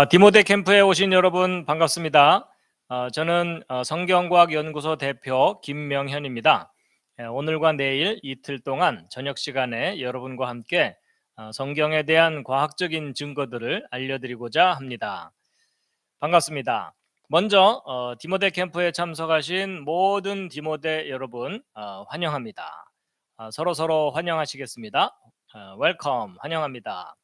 디모데 캠프에 오신 여러분 반갑습니다. 저는 성경과학연구소 대표 김명현입니다. 오늘과 내일 이틀 동안 저녁 시간에 여러분과 함께 성경에 대한 과학적인 증거들을 알려드리고자 합니다. 반갑습니다. 먼저 디모데 캠프에 참석하신 모든 디모데 여러분 환영합니다. 서로 환영하시겠습니다. 웰컴 환영합니다.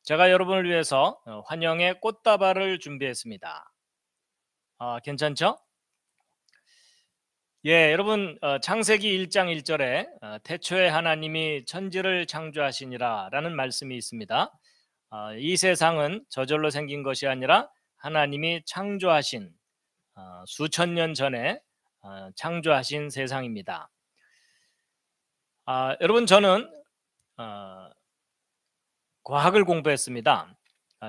제가 여러분을 위해서 환영의 꽃다발을 준비했습니다. 괜찮죠? 예, 여러분 창세기 1장 1절에 태초에 하나님이 천지를 창조하시니라 라는 말씀이 있습니다. 이 세상은 저절로 생긴 것이 아니라 하나님이 창조하신 수천 년 전에 창조하신 세상입니다. 여러분 저는 과학을 공부했습니다.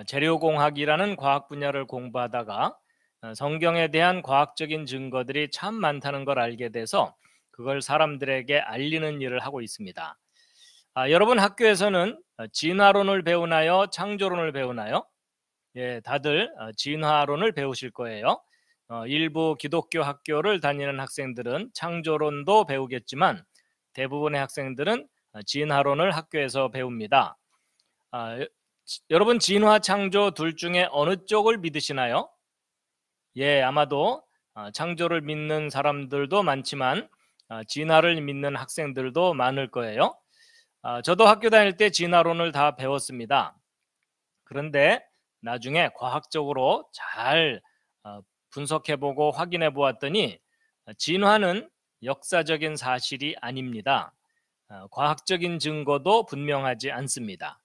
재료공학이라는 과학 분야를 공부하다가 성경에 대한 과학적인 증거들이 참 많다는 걸 알게 돼서 그걸 사람들에게 알리는 일을 하고 있습니다. 여러분 학교에서는 진화론을 배우나요? 창조론을 배우나요? 예, 다들 진화론을 배우실 거예요. 일부 기독교 학교를 다니는 학생들은 창조론도 배우겠지만 대부분의 학생들은 진화론을 학교에서 배웁니다. 여러분 진화 창조 둘 중에 어느 쪽을 믿으시나요? 예, 아마도 창조를 믿는 사람들도 많지만 진화를 믿는 학생들도 많을 거예요. 저도 학교 다닐 때 진화론을 다 배웠습니다. 그런데 나중에 과학적으로 잘 분석해보고 확인해 보았더니 진화는 역사적인 사실이 아닙니다. 과학적인 증거도 분명하지 않습니다.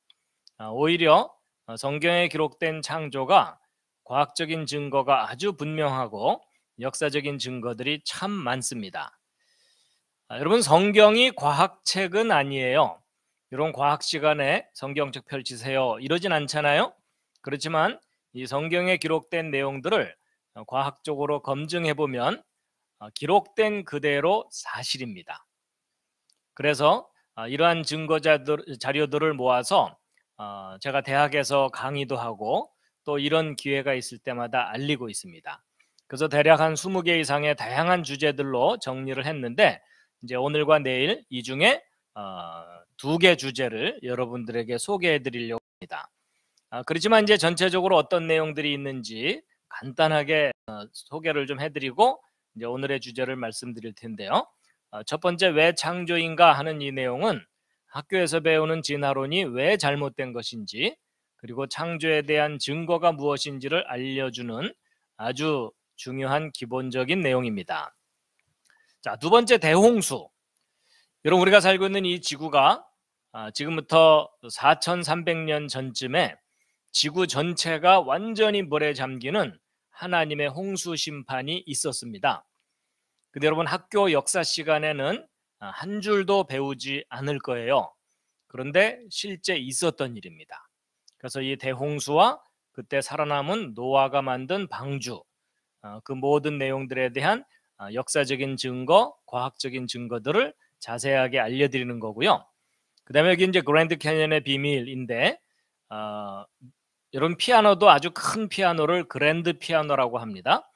오히려 성경에 기록된 창조가 과학적인 증거가 아주 분명하고 역사적인 증거들이 참 많습니다. 여러분 성경이 과학책은 아니에요. 이런 과학 시간에 성경책 펼치세요 이러진 않잖아요. 그렇지만 이 성경에 기록된 내용들을 과학적으로 검증해 보면 기록된 그대로 사실입니다. 그래서 이러한 자료들을 모아서 제가 대학에서 강의도 하고 또 이런 기회가 있을 때마다 알리고 있습니다. 그래서 대략 한 20개 이상의 다양한 주제들로 정리를 했는데 이제 오늘과 내일 이 중에 2개 주제를 여러분들에게 소개해 드리려고 합니다. 그렇지만 이제 전체적으로 어떤 내용들이 있는지 간단하게 소개를 좀 해드리고 이제 오늘의 주제를 말씀드릴 텐데요. 첫 번째 왜 창조인가 하는 이 내용은 학교에서 배우는 진화론이 왜 잘못된 것인지 그리고 창조에 대한 증거가 무엇인지를 알려주는 아주 중요한 기본적인 내용입니다. 자, 두 번째 대홍수. 여러분 우리가 살고 있는 이 지구가 지금부터 4300년 전쯤에 지구 전체가 완전히 물에 잠기는 하나님의 홍수 심판이 있었습니다. 근데 여러분 학교 역사 시간에는 한 줄도 배우지 않을 거예요. 그런데 실제 있었던 일입니다. 그래서 이 대홍수와 그때 살아남은 노아가 만든 방주 그 모든 내용들에 대한 역사적인 증거, 과학적인 증거들을 자세하게 알려드리는 거고요. 그 다음에 여기 이제 그랜드 캐년의 비밀인데 여러분 피아노도 아주 큰 피아노를 그랜드 피아노라고 합니다.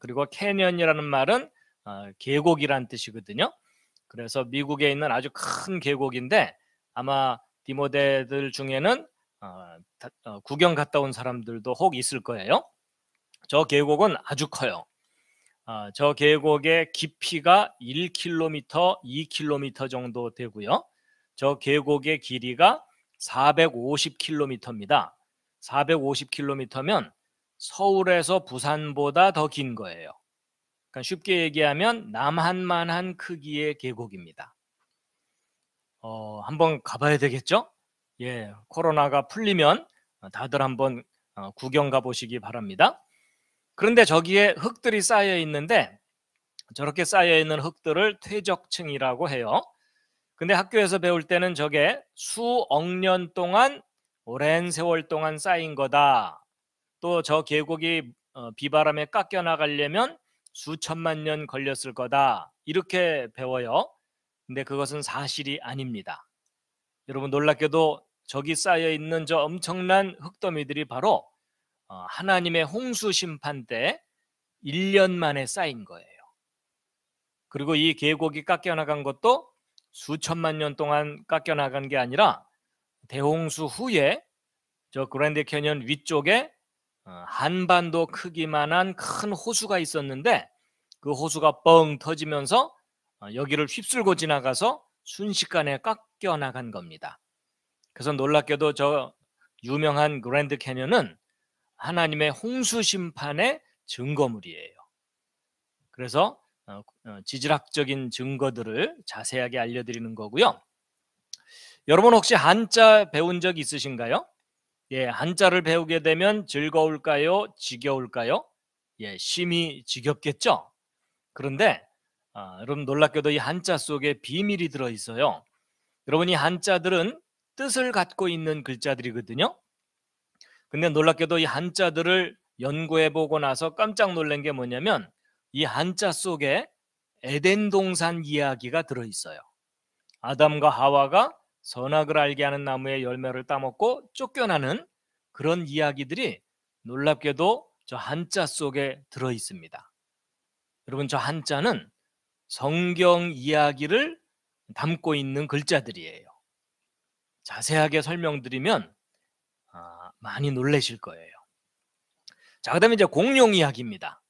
그리고 캐년이라는 말은 계곡이란 뜻이거든요. 그래서 미국에 있는 아주 큰 계곡인데 아마 디모데들 중에는 구경 갔다 온 사람들도 혹 있을 거예요. 저 계곡은 아주 커요. 저 계곡의 깊이가 1km, 2km 정도 되고요. 저 계곡의 길이가 450km입니다. 450km면 서울에서 부산보다 더 긴 거예요. 그러니까 쉽게 얘기하면 남한만한 크기의 계곡입니다. 한번 가봐야 되겠죠? 예, 코로나가 풀리면 다들 한번 구경 가보시기 바랍니다. 그런데 저기에 흙들이 쌓여 있는데 저렇게 쌓여 있는 흙들을 퇴적층이라고 해요. 근데 학교에서 배울 때는 저게 수억 년 동안 오랜 세월 동안 쌓인 거다. 또 저 계곡이 비바람에 깎여 나가려면 수천만 년 걸렸을 거다. 이렇게 배워요. 근데 그것은 사실이 아닙니다. 여러분 놀랍게도 저기 쌓여 있는 저 엄청난 흙더미들이 바로 하나님의 홍수 심판 때 1년 만에 쌓인 거예요. 그리고 이 계곡이 깎여나간 것도 수천만 년 동안 깎여나간 게 아니라 대홍수 후에 저 그랜드 캐년 위쪽에 한반도 크기만한 큰 호수가 있었는데 그 호수가 뻥 터지면서 여기를 휩쓸고 지나가서 순식간에 깎여나간 겁니다. 그래서 놀랍게도 저 유명한 그랜드 캐년은 하나님의 홍수 심판의 증거물이에요. 그래서 지질학적인 증거들을 자세하게 알려드리는 거고요. 여러분 혹시 한자 배운 적 있으신가요? 예, 한자를 배우게 되면 즐거울까요? 지겨울까요? 예, 심히 지겹겠죠? 그런데 여러분 놀랍게도 이 한자 속에 비밀이 들어 있어요. 여러분 이 한자들은 뜻을 갖고 있는 글자들이거든요. 근데 놀랍게도 이 한자들을 연구해 보고 나서 깜짝 놀란 게 뭐냐면 이 한자 속에 에덴 동산 이야기가 들어 있어요. 아담과 하와가 선악을 알게 하는 나무의 열매를 따먹고 쫓겨나는 그런 이야기들이 놀랍게도 저 한자 속에 들어 있습니다. 여러분 저 한자는 성경 이야기를 담고 있는 글자들이에요. 자세하게 설명드리면 많이 놀라실 거예요. 자, 그다음에 이제 공룡 이야기입니다.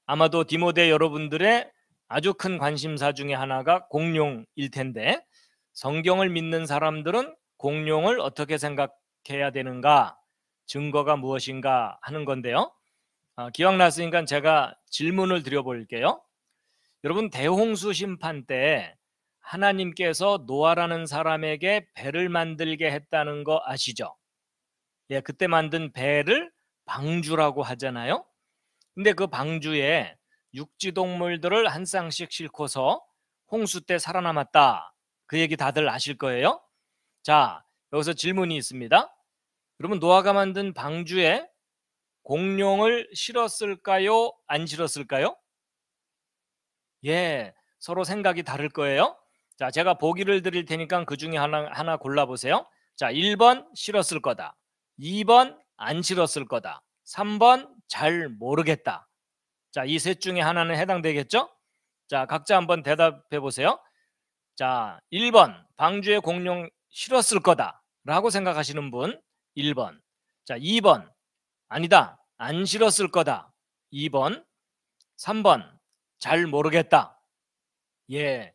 아마도 디모데 여러분들의 아주 큰 관심사 중에 하나가 공룡일 텐데 성경을 믿는 사람들은 공룡을 어떻게 생각해야 되는가, 증거가 무엇인가 하는 건데요. 기억났으니까 제가 질문을 드려볼게요. 여러분 대홍수 심판 때 하나님께서 노아라는 사람에게 배를 만들게 했다는 거 아시죠? 예, 그때 만든 배를 방주라고 하잖아요. 근데 그 방주에 육지 동물들을 한 쌍씩 싣고서 홍수 때 살아남았다. 그 얘기 다들 아실 거예요. 자, 여기서 질문이 있습니다. 여러분 노아가 만든 방주에 공룡을 실었을까요? 안 실었을까요? 예, 서로 생각이 다를 거예요. 자, 제가 보기를 드릴 테니까 그 중에 하나 골라보세요. 자, 1번 실었을 거다. 2번 안 실었을 거다. 3번 잘 모르겠다. 자, 이 셋 중에 하나는 해당되겠죠? 자, 각자 한번 대답해 보세요. 자, 1번 방주에 공룡 실었을 거다 라고 생각하시는 분 1번. 자, 2번 아니다 안 실었을 거다 2번. 3번 잘 모르겠다. 예,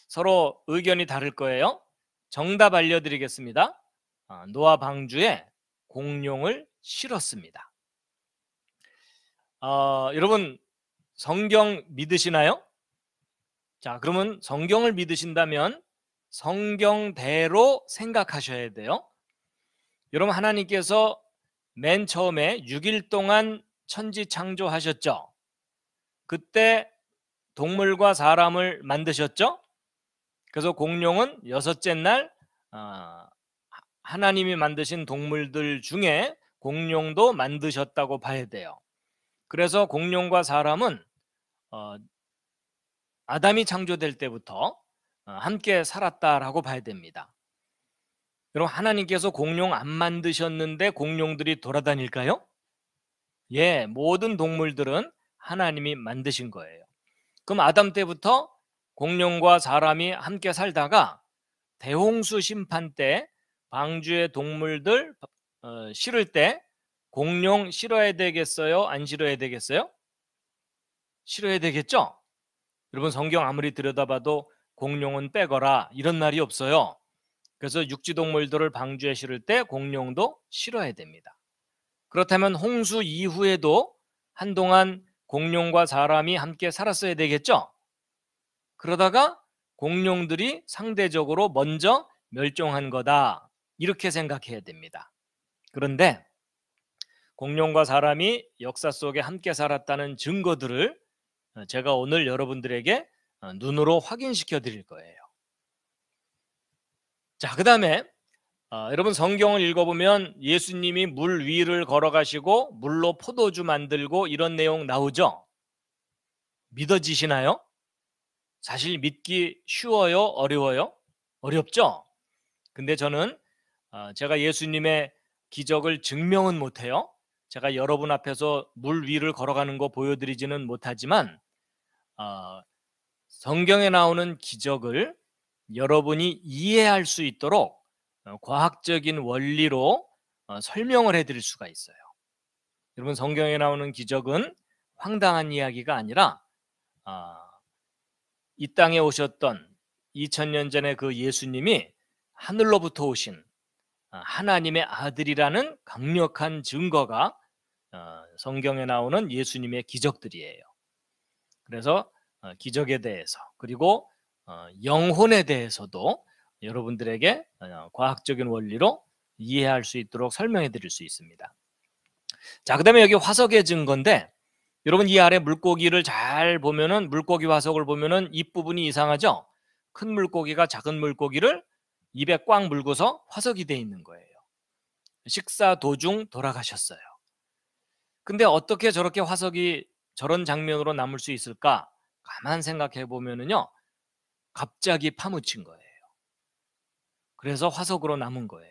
서로 의견이 다를 거예요. 정답 알려드리겠습니다. 노아 방주에 공룡을 실었습니다. 여러분 성경 믿으시나요? 자, 그러면 성경을 믿으신다면 성경대로 생각하셔야 돼요. 여러분 하나님께서 맨 처음에 6일 동안 천지 창조하셨죠. 그때 동물과 사람을 만드셨죠. 그래서 공룡은 여섯째 날 하나님이 만드신 동물들 중에 공룡도 만드셨다고 봐야 돼요. 그래서 공룡과 사람은 아담이 창조될 때부터 함께 살았다라고 봐야 됩니다. 여러분 하나님께서 공룡 안 만드셨는데 공룡들이 돌아다닐까요? 예, 모든 동물들은 하나님이 만드신 거예요. 그럼 아담 때부터 공룡과 사람이 함께 살다가 대홍수 심판 때 방주의 동물들 실을 때 공룡 실어야 되겠어요? 안 실어야 되겠어요? 실어야 되겠죠? 여러분 성경 아무리 들여다봐도 공룡은 빼거라 이런 말이 없어요. 그래서 육지동물들을 방주에 실을 때 공룡도 실어야 됩니다. 그렇다면 홍수 이후에도 한동안 공룡과 사람이 함께 살았어야 되겠죠? 그러다가 공룡들이 상대적으로 먼저 멸종한 거다 이렇게 생각해야 됩니다. 그런데 공룡과 사람이 역사 속에 함께 살았다는 증거들을 제가 오늘 여러분들에게 눈으로 확인시켜 드릴 거예요. 자, 그 다음에 여러분 성경을 읽어보면 예수님이 물 위를 걸어가시고 물로 포도주 만들고 이런 내용 나오죠? 믿어지시나요? 사실 믿기 쉬워요? 어려워요? 어렵죠? 근데 저는 제가 예수님의 기적을 증명은 못해요. 제가 여러분 앞에서 물 위를 걸어가는 거 보여드리지는 못하지만 성경에 나오는 기적을 여러분이 이해할 수 있도록 과학적인 원리로 설명을 해드릴 수가 있어요. 여러분, 성경에 나오는 기적은 황당한 이야기가 아니라 이 땅에 오셨던 2000년 전에 그 예수님이 하늘로부터 오신 하나님의 아들이라는 강력한 증거가 성경에 나오는 예수님의 기적들이에요. 그래서 기적에 대해서, 그리고 영혼에 대해서도 여러분들에게 과학적인 원리로 이해할 수 있도록 설명해 드릴 수 있습니다. 자, 그다음에 여기 화석의 증거인데, 여러분 이 아래 물고기를 잘 보면은, 물고기 화석을 보면은 입부분이 이상하죠? 큰 물고기가 작은 물고기를 입에 꽉 물고서 화석이 돼 있는 거예요. 식사 도중 돌아가셨어요. 근데 어떻게 저렇게 화석이 저런 장면으로 남을 수 있을까? 가만 생각해 보면은요, 갑자기 파묻힌 거예요. 그래서 화석으로 남은 거예요.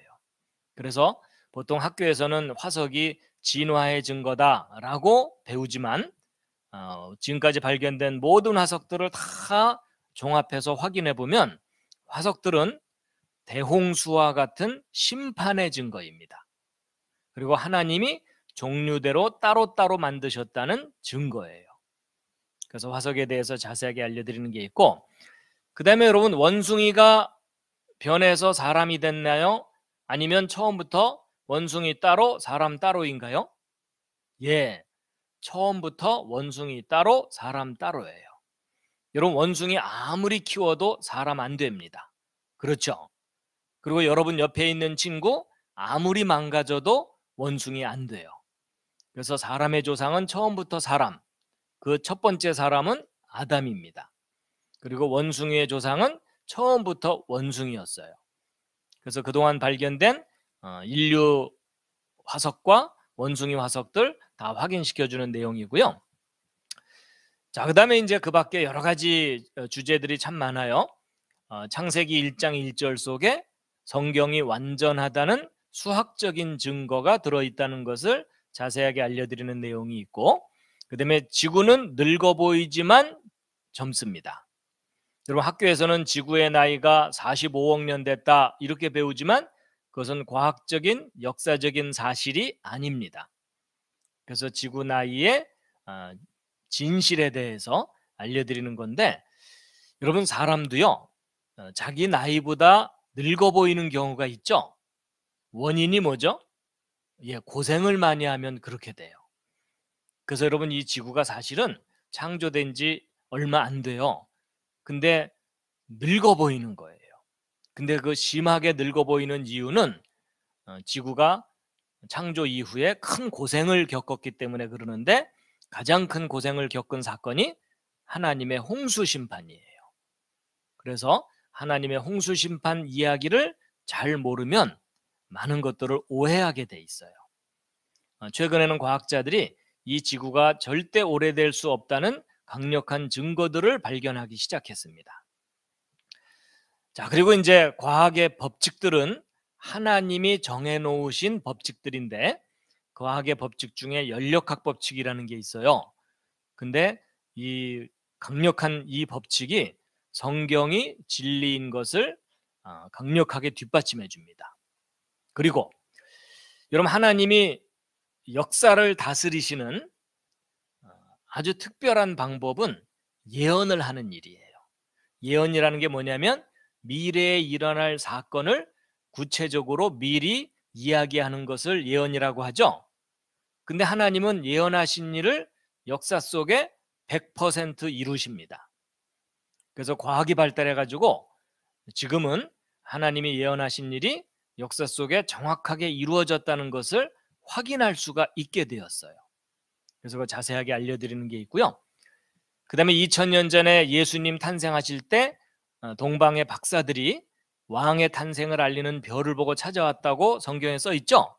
그래서 보통 학교에서는 화석이 진화의 증거다라고 배우지만 지금까지 발견된 모든 화석들을 다 종합해서 확인해 보면 화석들은 대홍수와 같은 심판의 증거입니다. 그리고 하나님이 종류대로 따로따로 만드셨다는 증거예요. 그래서 화석에 대해서 자세하게 알려드리는 게 있고, 그 다음에 여러분, 원숭이가 변해서 사람이 됐나요? 아니면 처음부터 원숭이 따로 사람 따로인가요? 예, 처음부터 원숭이 따로 사람 따로예요. 여러분, 원숭이 아무리 키워도 사람 안 됩니다. 그렇죠? 그리고 여러분 옆에 있는 친구 아무리 망가져도 원숭이 안 돼요. 그래서 사람의 조상은 처음부터 사람, 그 첫 번째 사람은 아담입니다. 그리고 원숭이의 조상은 처음부터 원숭이였어요. 그래서 그동안 발견된 인류 화석과 원숭이 화석들 다 확인시켜주는 내용이고요. 자, 그 다음에 이제 그 밖에 여러 가지 주제들이 참 많아요. 창세기 1장 1절 속에 성경이 완전하다는 수학적인 증거가 들어있다는 것을 자세하게 알려드리는 내용이 있고, 그 다음에 지구는 늙어 보이지만 젊습니다. 여러분, 학교에서는 지구의 나이가 45억 년 됐다 이렇게 배우지만 그것은 과학적인 역사적인 사실이 아닙니다. 그래서 지구 나이의 진실에 대해서 알려드리는 건데, 여러분, 사람도요 자기 나이보다 늙어 보이는 경우가 있죠. 원인이 뭐죠? 예, 고생을 많이 하면 그렇게 돼요. 그래서 여러분, 이 지구가 사실은 창조된 지 얼마 안 돼요. 근데 늙어 보이는 거예요. 근데 그 심하게 늙어 보이는 이유는 지구가 창조 이후에 큰 고생을 겪었기 때문에 그러는데, 가장 큰 고생을 겪은 사건이 하나님의 홍수 심판이에요. 그래서 하나님의 홍수 심판 이야기를 잘 모르면 많은 것들을 오해하게 돼 있어요. 최근에는 과학자들이 이 지구가 절대 오래될 수 없다는 강력한 증거들을 발견하기 시작했습니다. 자, 그리고 이제 과학의 법칙들은 하나님이 정해놓으신 법칙들인데, 과학의 법칙 중에 연력학 법칙이라는 게 있어요. 근데 이 강력한 이 법칙이 성경이 진리인 것을 강력하게 뒷받침해 줍니다. 그리고 여러분, 하나님이 역사를 다스리시는 아주 특별한 방법은 예언을 하는 일이에요. 예언이라는 게 뭐냐면 미래에 일어날 사건을 구체적으로 미리 이야기하는 것을 예언이라고 하죠. 근데 하나님은 예언하신 일을 역사 속에 100% 이루십니다. 그래서 과학이 발달해 가지고 지금은 하나님이 예언하신 일이 역사 속에 정확하게 이루어졌다는 것을 확인할 수가 있게 되었어요. 그래서 그 자세하게 알려드리는 게 있고요. 그 다음에 2000년 전에 예수님 탄생하실 때 동방의 박사들이 왕의 탄생을 알리는 별을 보고 찾아왔다고 성경에 써 있죠.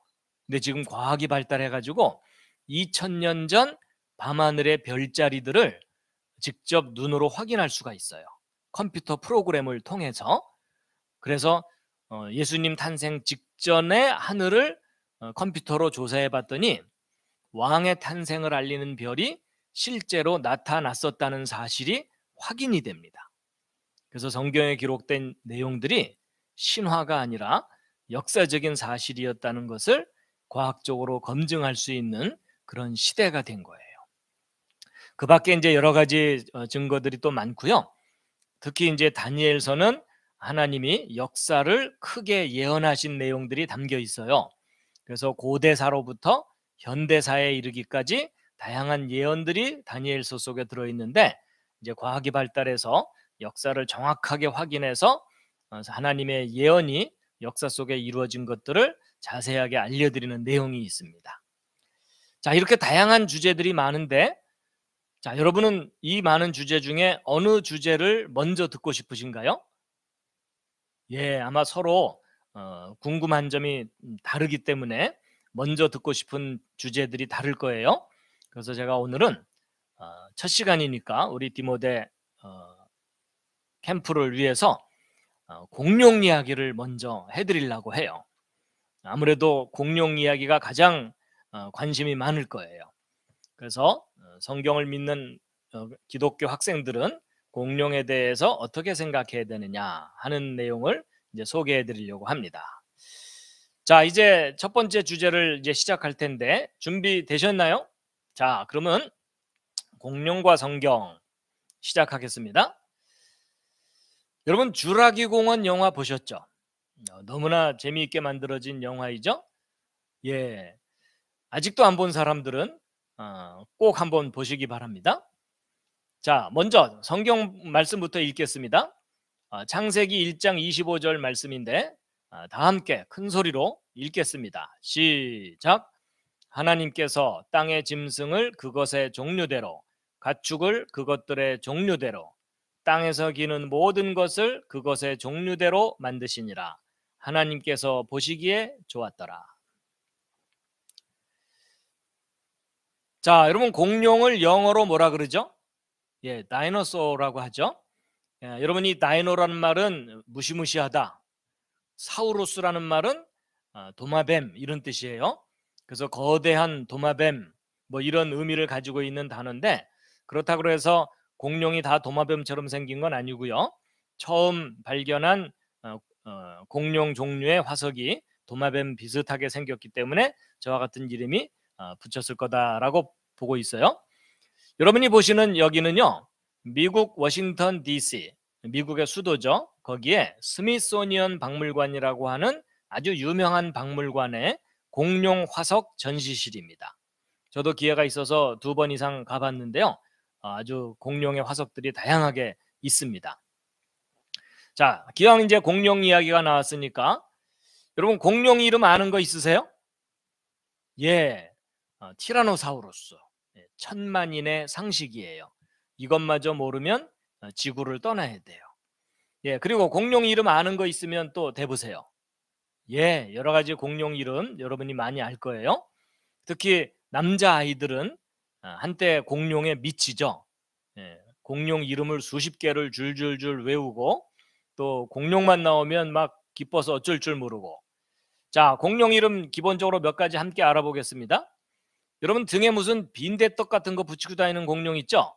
근데 지금 과학이 발달해 가지고 2000년 전 밤하늘의 별자리들을 직접 눈으로 확인할 수가 있어요. 컴퓨터 프로그램을 통해서. 그래서 예수님 탄생 직전의 하늘을 컴퓨터로 조사해 봤더니 왕의 탄생을 알리는 별이 실제로 나타났었다는 사실이 확인이 됩니다. 그래서 성경에 기록된 내용들이 신화가 아니라 역사적인 사실이었다는 것을 과학적으로 검증할 수 있는 그런 시대가 된 거예요. 그 밖에 이제 여러 가지 증거들이 또 많고요. 특히 이제 다니엘서는 하나님이 역사를 크게 예언하신 내용들이 담겨 있어요. 그래서 고대사로부터 현대사에 이르기까지 다양한 예언들이 다니엘서 속에 들어 있는데, 이제 과학이 발달해서 역사를 정확하게 확인해서 하나님의 예언이 역사 속에 이루어진 것들을 자세하게 알려드리는 내용이 있습니다. 자, 이렇게 다양한 주제들이 많은데, 자, 여러분은 이 많은 주제 중에 어느 주제를 먼저 듣고 싶으신가요? 예, 아마 서로 궁금한 점이 다르기 때문에 먼저 듣고 싶은 주제들이 다를 거예요. 그래서 제가 오늘은 첫 시간이니까 우리 디모데 캠프를 위해서 공룡 이야기를 먼저 해드리려고 해요. 아무래도 공룡 이야기가 가장 관심이 많을 거예요. 그래서 성경을 믿는 기독교 학생들은 공룡에 대해서 어떻게 생각해야 되느냐 하는 내용을 이제 소개해 드리려고 합니다. 자, 이제 첫 번째 주제를 이제 시작할 텐데 준비되셨나요? 자, 그러면 공룡과 성경 시작하겠습니다. 여러분, 주라기 공원 영화 보셨죠? 너무나 재미있게 만들어진 영화이죠? 예, 아직도 안 본 사람들은 꼭 한번 보시기 바랍니다. 자, 먼저 성경 말씀부터 읽겠습니다. 창세기 1장 25절 말씀인데 다 함께 큰 소리로 읽겠습니다. 시작. 하나님께서 땅의 짐승을 그것의 종류대로, 가축을 그것들의 종류대로, 땅에서 기는 모든 것을 그것의 종류대로 만드시니라. 하나님께서 보시기에 좋았더라. 자, 여러분, 공룡을 영어로 뭐라 그러죠? 예, 다이노소라고 하죠. 예, 여러분, 이 다이노라는 말은 무시무시하다, 사우루스라는 말은 도마뱀 이런 뜻이에요. 그래서 거대한 도마뱀 뭐 이런 의미를 가지고 있는 단어인데, 그렇다고 해서 공룡이 다 도마뱀처럼 생긴 건 아니고요. 처음 발견한 공룡 종류의 화석이 도마뱀 비슷하게 생겼기 때문에 저와 같은 이름이 붙였을 거다라고 보고 있어요. 여러분이 보시는 여기는요, 미국 워싱턴 DC, 미국의 수도죠. 거기에 스미소니언 박물관이라고 하는 아주 유명한 박물관의 공룡 화석 전시실입니다. 저도 기회가 있어서 2번 이상 가봤는데요, 아주 공룡의 화석들이 다양하게 있습니다. 자, 기왕 이제 공룡 이야기가 나왔으니까 여러분, 공룡 이름 아는 거 있으세요? 예, 티라노사우루스. 천만인의 상식이에요. 이것마저 모르면 지구를 떠나야 돼요. 예, 그리고 공룡 이름 아는 거 있으면 또 대보세요. 예, 여러 가지 공룡 이름 여러분이 많이 알 거예요. 특히 남자 아이들은 한때 공룡에 미치죠. 예, 공룡 이름을 수십 개를 줄줄줄 외우고 또 공룡만 나오면 막 기뻐서 어쩔 줄 모르고. 자, 공룡 이름 기본적으로 몇 가지 함께 알아보겠습니다. 여러분, 등에 무슨 빈대떡 같은 거 붙이고 다니는 공룡 있죠?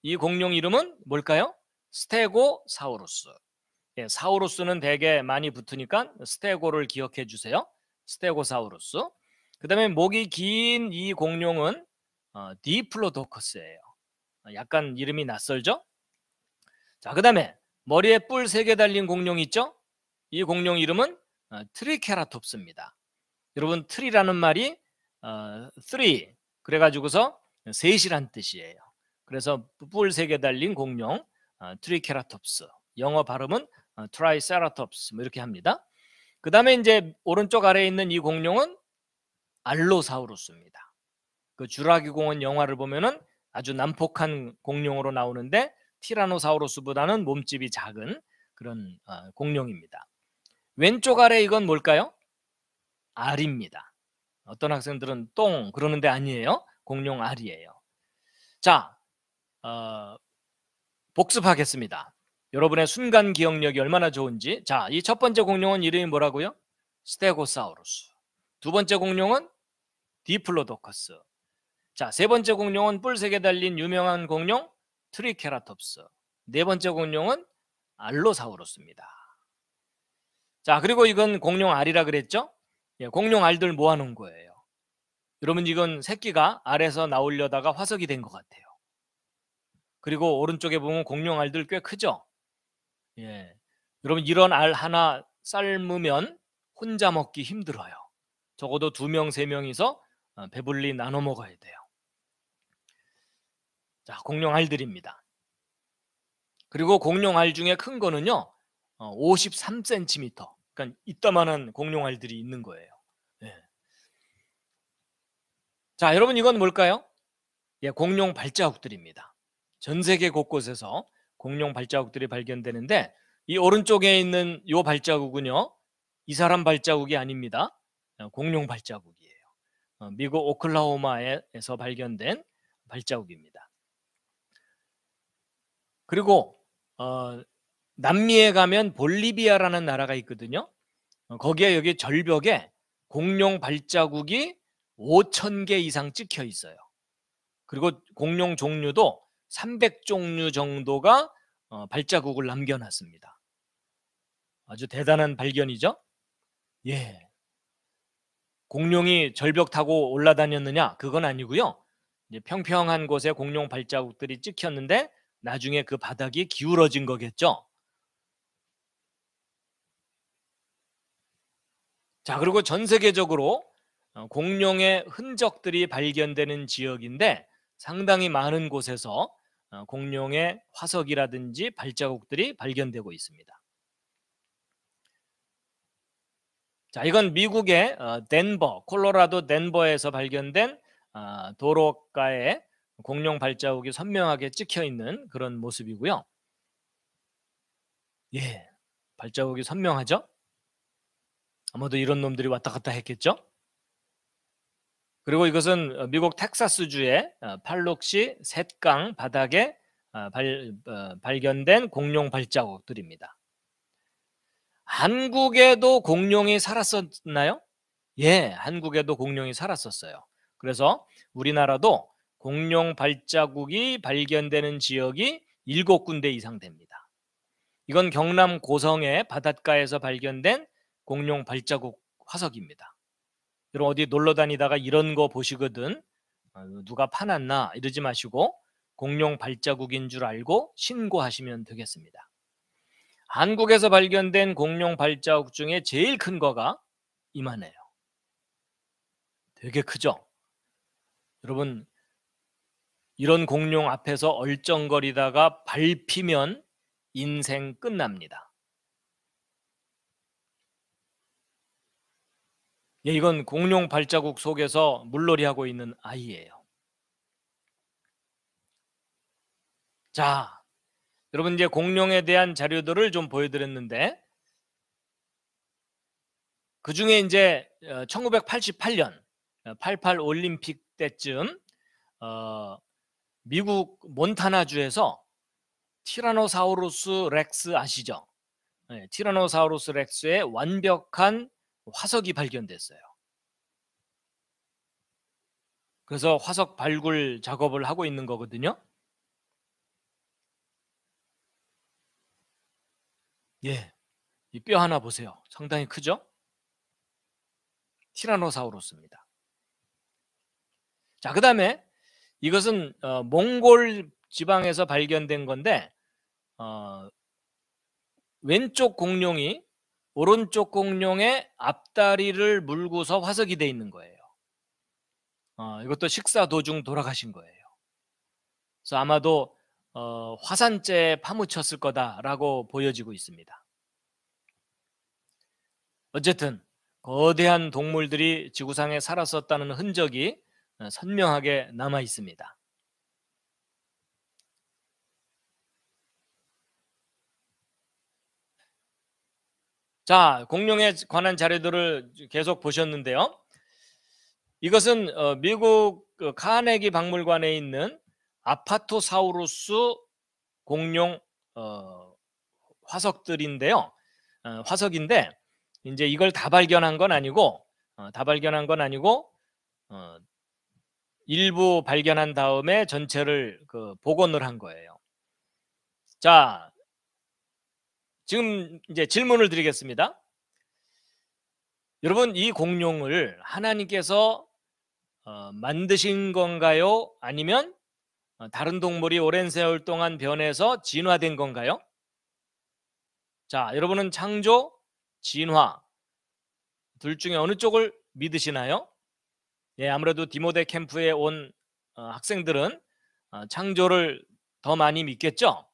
이 공룡 이름은 뭘까요? 스테고사우루스. 예, 사우루스는 되게 많이 붙으니까 스테고를 기억해 주세요. 스테고사우루스. 그 다음에 목이 긴 이 공룡은 디플로도커스예요. 약간 이름이 낯설죠? 자, 그 다음에 머리에 뿔 3개 달린 공룡 있죠? 이 공룡 이름은 트리케라톱스입니다. 여러분, 트리라는 말이 three 그래가지고서 셋이란 뜻이에요. 그래서 뿔 3개 달린 공룡 트리케라톱스, 영어 발음은 트라이세라톱스 뭐 이렇게 합니다. 그 다음에 이제 오른쪽 아래에 있는 이 공룡은 알로사우루스입니다. 그 주라기 공원 영화를 보면은 아주 난폭한 공룡으로 나오는데 티라노사우루스보다는 몸집이 작은 그런 공룡입니다. 왼쪽 아래 이건 뭘까요? 알입니다. 어떤 학생들은 똥 그러는데 아니에요. 공룡 알이에요. 자, 복습하겠습니다. 여러분의 순간 기억력이 얼마나 좋은지. 자, 이 첫 번째 공룡은 이름이 뭐라고요? 스테고사우루스. 2번째 공룡은 디플로도커스. 3번째 공룡은 트리케라톱스. 4번째 공룡은 알로사우루스. 5번째 공룡은 알로사우루스. 6번째 공룡은 디플로도커스. 7번째 공룡은 자, 세 번째 공룡은 뿔색에 달린 유명한 공룡 트리케라톱스. 네 번째 공룡은 알로사우루스입니다. 자, 그리고 이건 공룡 알이라 그랬죠? 예, 공룡 알들 모아놓은 거예요. 여러분, 이건 새끼가 알에서 나오려다가 화석이 된 것 같아요. 그리고 오른쪽에 보면 공룡 알들 꽤 크죠? 예, 여러분, 이런 알 하나 삶으면 혼자 먹기 힘들어요. 적어도 2명, 3명이서 배불리 나눠 먹어야 돼요. 자, 공룡 알들입니다. 그리고 공룡 알 중에 큰 거는요, 53cm. 그러니까 이따만한 공룡 알들이 있는 거예요. 예. 자, 여러분, 이건 뭘까요? 예, 공룡 발자국들입니다. 전 세계 곳곳에서 공룡 발자국들이 발견되는데, 이 오른쪽에 있는 이 발자국은요, 이 사람 발자국이 아닙니다. 공룡 발자국이에요. 미국 오클라호마에서 발견된 발자국입니다. 그리고 남미에 가면 볼리비아라는 나라가 있거든요. 거기에 여기 절벽에 공룡 발자국이 5,000개 이상 찍혀 있어요. 그리고 공룡 종류도 300종류 정도가 발자국을 남겨놨습니다. 아주 대단한 발견이죠. 예, 공룡이 절벽 타고 올라다녔느냐? 그건 아니고요. 이제 평평한 곳에 공룡 발자국들이 찍혔는데 나중에 그 바닥이 기울어진 거겠죠. 자, 그리고 전 세계적으로 공룡의 흔적들이 발견되는 지역인데 상당히 많은 곳에서 공룡의 화석이라든지 발자국들이 발견되고 있습니다. 자, 이건 미국의 덴버, 콜로라도 덴버에서 발견된 도로가에 공룡 발자국이 선명하게 찍혀 있는 그런 모습이고요. 예, 발자국이 선명하죠? 아마도 이런 놈들이 왔다 갔다 했겠죠? 그리고 이것은 미국 텍사스주의 팔록시 셋강 바닥에 발견된 공룡 발자국들입니다. 한국에도 공룡이 살았었나요? 예, 한국에도 공룡이 살았었어요. 그래서 우리나라도 공룡 발자국이 발견되는 지역이 7군데 이상 됩니다. 이건 경남 고성의 바닷가에서 발견된 공룡 발자국 화석입니다. 여러분, 어디 놀러 다니다가 이런 거 보시거든 누가 파놨나 이러지 마시고 공룡 발자국인 줄 알고 신고하시면 되겠습니다. 한국에서 발견된 공룡 발자국 중에 제일 큰 거가 이만해요. 되게 크죠? 여러분, 이런 공룡 앞에서 얼쩡거리다가 밟히면 인생 끝납니다. 예, 이건 공룡 발자국 속에서 물놀이하고 있는 아이예요. 자, 여러분, 이제 공룡에 대한 자료들을 좀 보여드렸는데 그 중에 이제 1988년 88 올림픽 때쯤 미국 몬타나주에서 티라노사우루스 렉스 아시죠? 네, 티라노사우루스 렉스의 완벽한 화석이 발견됐어요. 그래서 화석 발굴 작업을 하고 있는 거거든요. 예, 이 뼈 하나 보세요. 상당히 크죠? 티라노사우루스입니다. 자, 그 다음에 이것은 몽골 지방에서 발견된 건데 왼쪽 공룡이 오른쪽 공룡의 앞다리를 물고서 화석이 돼 있는 거예요. 이것도 식사 도중 돌아가신 거예요. 그래서 아마도 화산재에 파묻혔을 거다라고 보여지고 있습니다. 어쨌든 거대한 동물들이 지구상에 살았었다는 흔적이 선명하게 남아 있습니다. 자, 공룡에 관한 자료들을 계속 보셨는데요. 이것은 미국 카네기 박물관에 있는 아파토사우루스 공룡 화석들인데요. 화석인데 이제 이걸 다 발견한 건 아니고 일부 발견한 다음에 전체를 복원을 한 거예요. 자, 지금 이제 질문을 드리겠습니다. 여러분, 이 공룡을 하나님께서 만드신 건가요? 아니면 다른 동물이 오랜 세월 동안 변해서 진화된 건가요? 자, 여러분은 창조, 진화 둘 중에 어느 쪽을 믿으시나요? 예, 아무래도 디모데 캠프에 온 학생들은 창조를 더 많이 믿겠죠.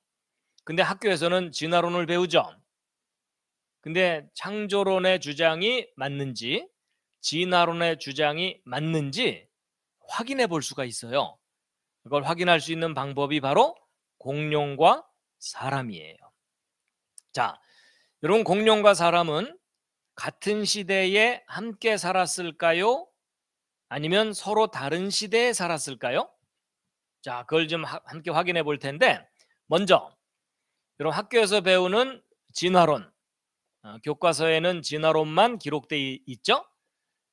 근데 학교에서는 진화론을 배우죠. 근데 창조론의 주장이 맞는지 진화론의 주장이 맞는지 확인해 볼 수가 있어요. 그걸 확인할 수 있는 방법이 바로 공룡과 사람이에요. 자, 여러분, 공룡과 사람은 같은 시대에 함께 살았을까요? 아니면 서로 다른 시대에 살았을까요? 자, 그걸 좀 함께 확인해 볼 텐데, 먼저 여러분, 학교에서 배우는 진화론, 교과서에는 진화론만 기록되어 있죠.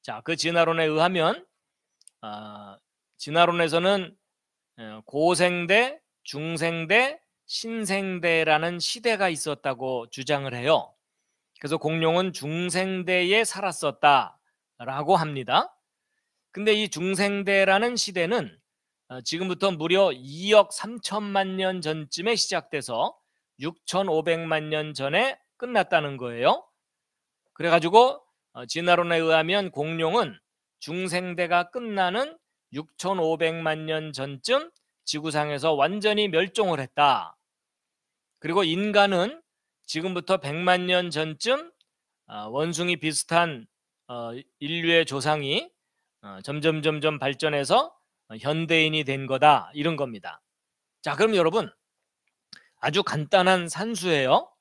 자, 그 진화론에 의하면 진화론에서는 고생대, 중생대, 신생대라는 시대가 있었다고 주장을 해요. 그래서 공룡은 중생대에 살았었다라고 합니다. 근데 이 중생대라는 시대는 지금부터 무려 2억 3천만 년 전쯤에 시작돼서 6,500만 년 전에 끝났다는 거예요. 그래가지고 진화론에 의하면 공룡은 중생대가 끝나는 6,500만 년 전쯤 지구상에서 완전히 멸종을 했다. 그리고 인간은 지금부터 100만 년 전쯤 원숭이 비슷한 인류의 조상이 점점 발전해서 현대인이 된 거다, 이런 겁니다. 자, 그럼 여러분, 아주 간단한 산수예요.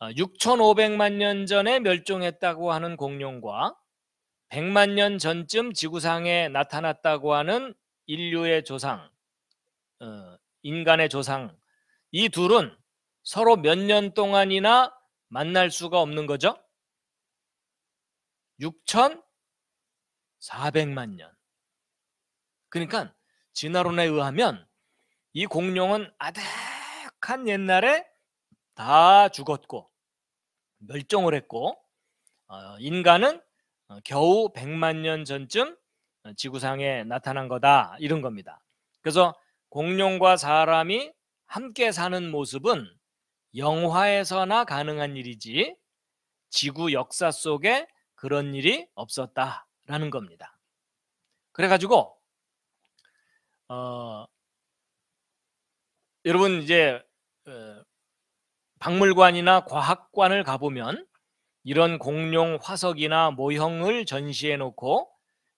6,500만 년 전에 멸종했다고 하는 공룡과 100만 년 전쯤 지구상에 나타났다고 하는 인류의 조상, 인간의 조상, 이 둘은 서로 몇 년 동안이나 만날 수가 없는 거죠? 6,400만 년. 그러니까 진화론에 의하면 이 공룡은 아득한 옛날에 다 죽었고 멸종을 했고, 인간은 겨우 100만 년 전쯤 지구상에 나타난 거다, 이런 겁니다. 그래서 공룡과 사람이 함께 사는 모습은 영화에서나 가능한 일이지 지구 역사 속에 그런 일이 없었다라는 겁니다. 그래가지고 여러분, 이제 박물관이나 과학관을 가보면 이런 공룡 화석이나 모형을 전시해 놓고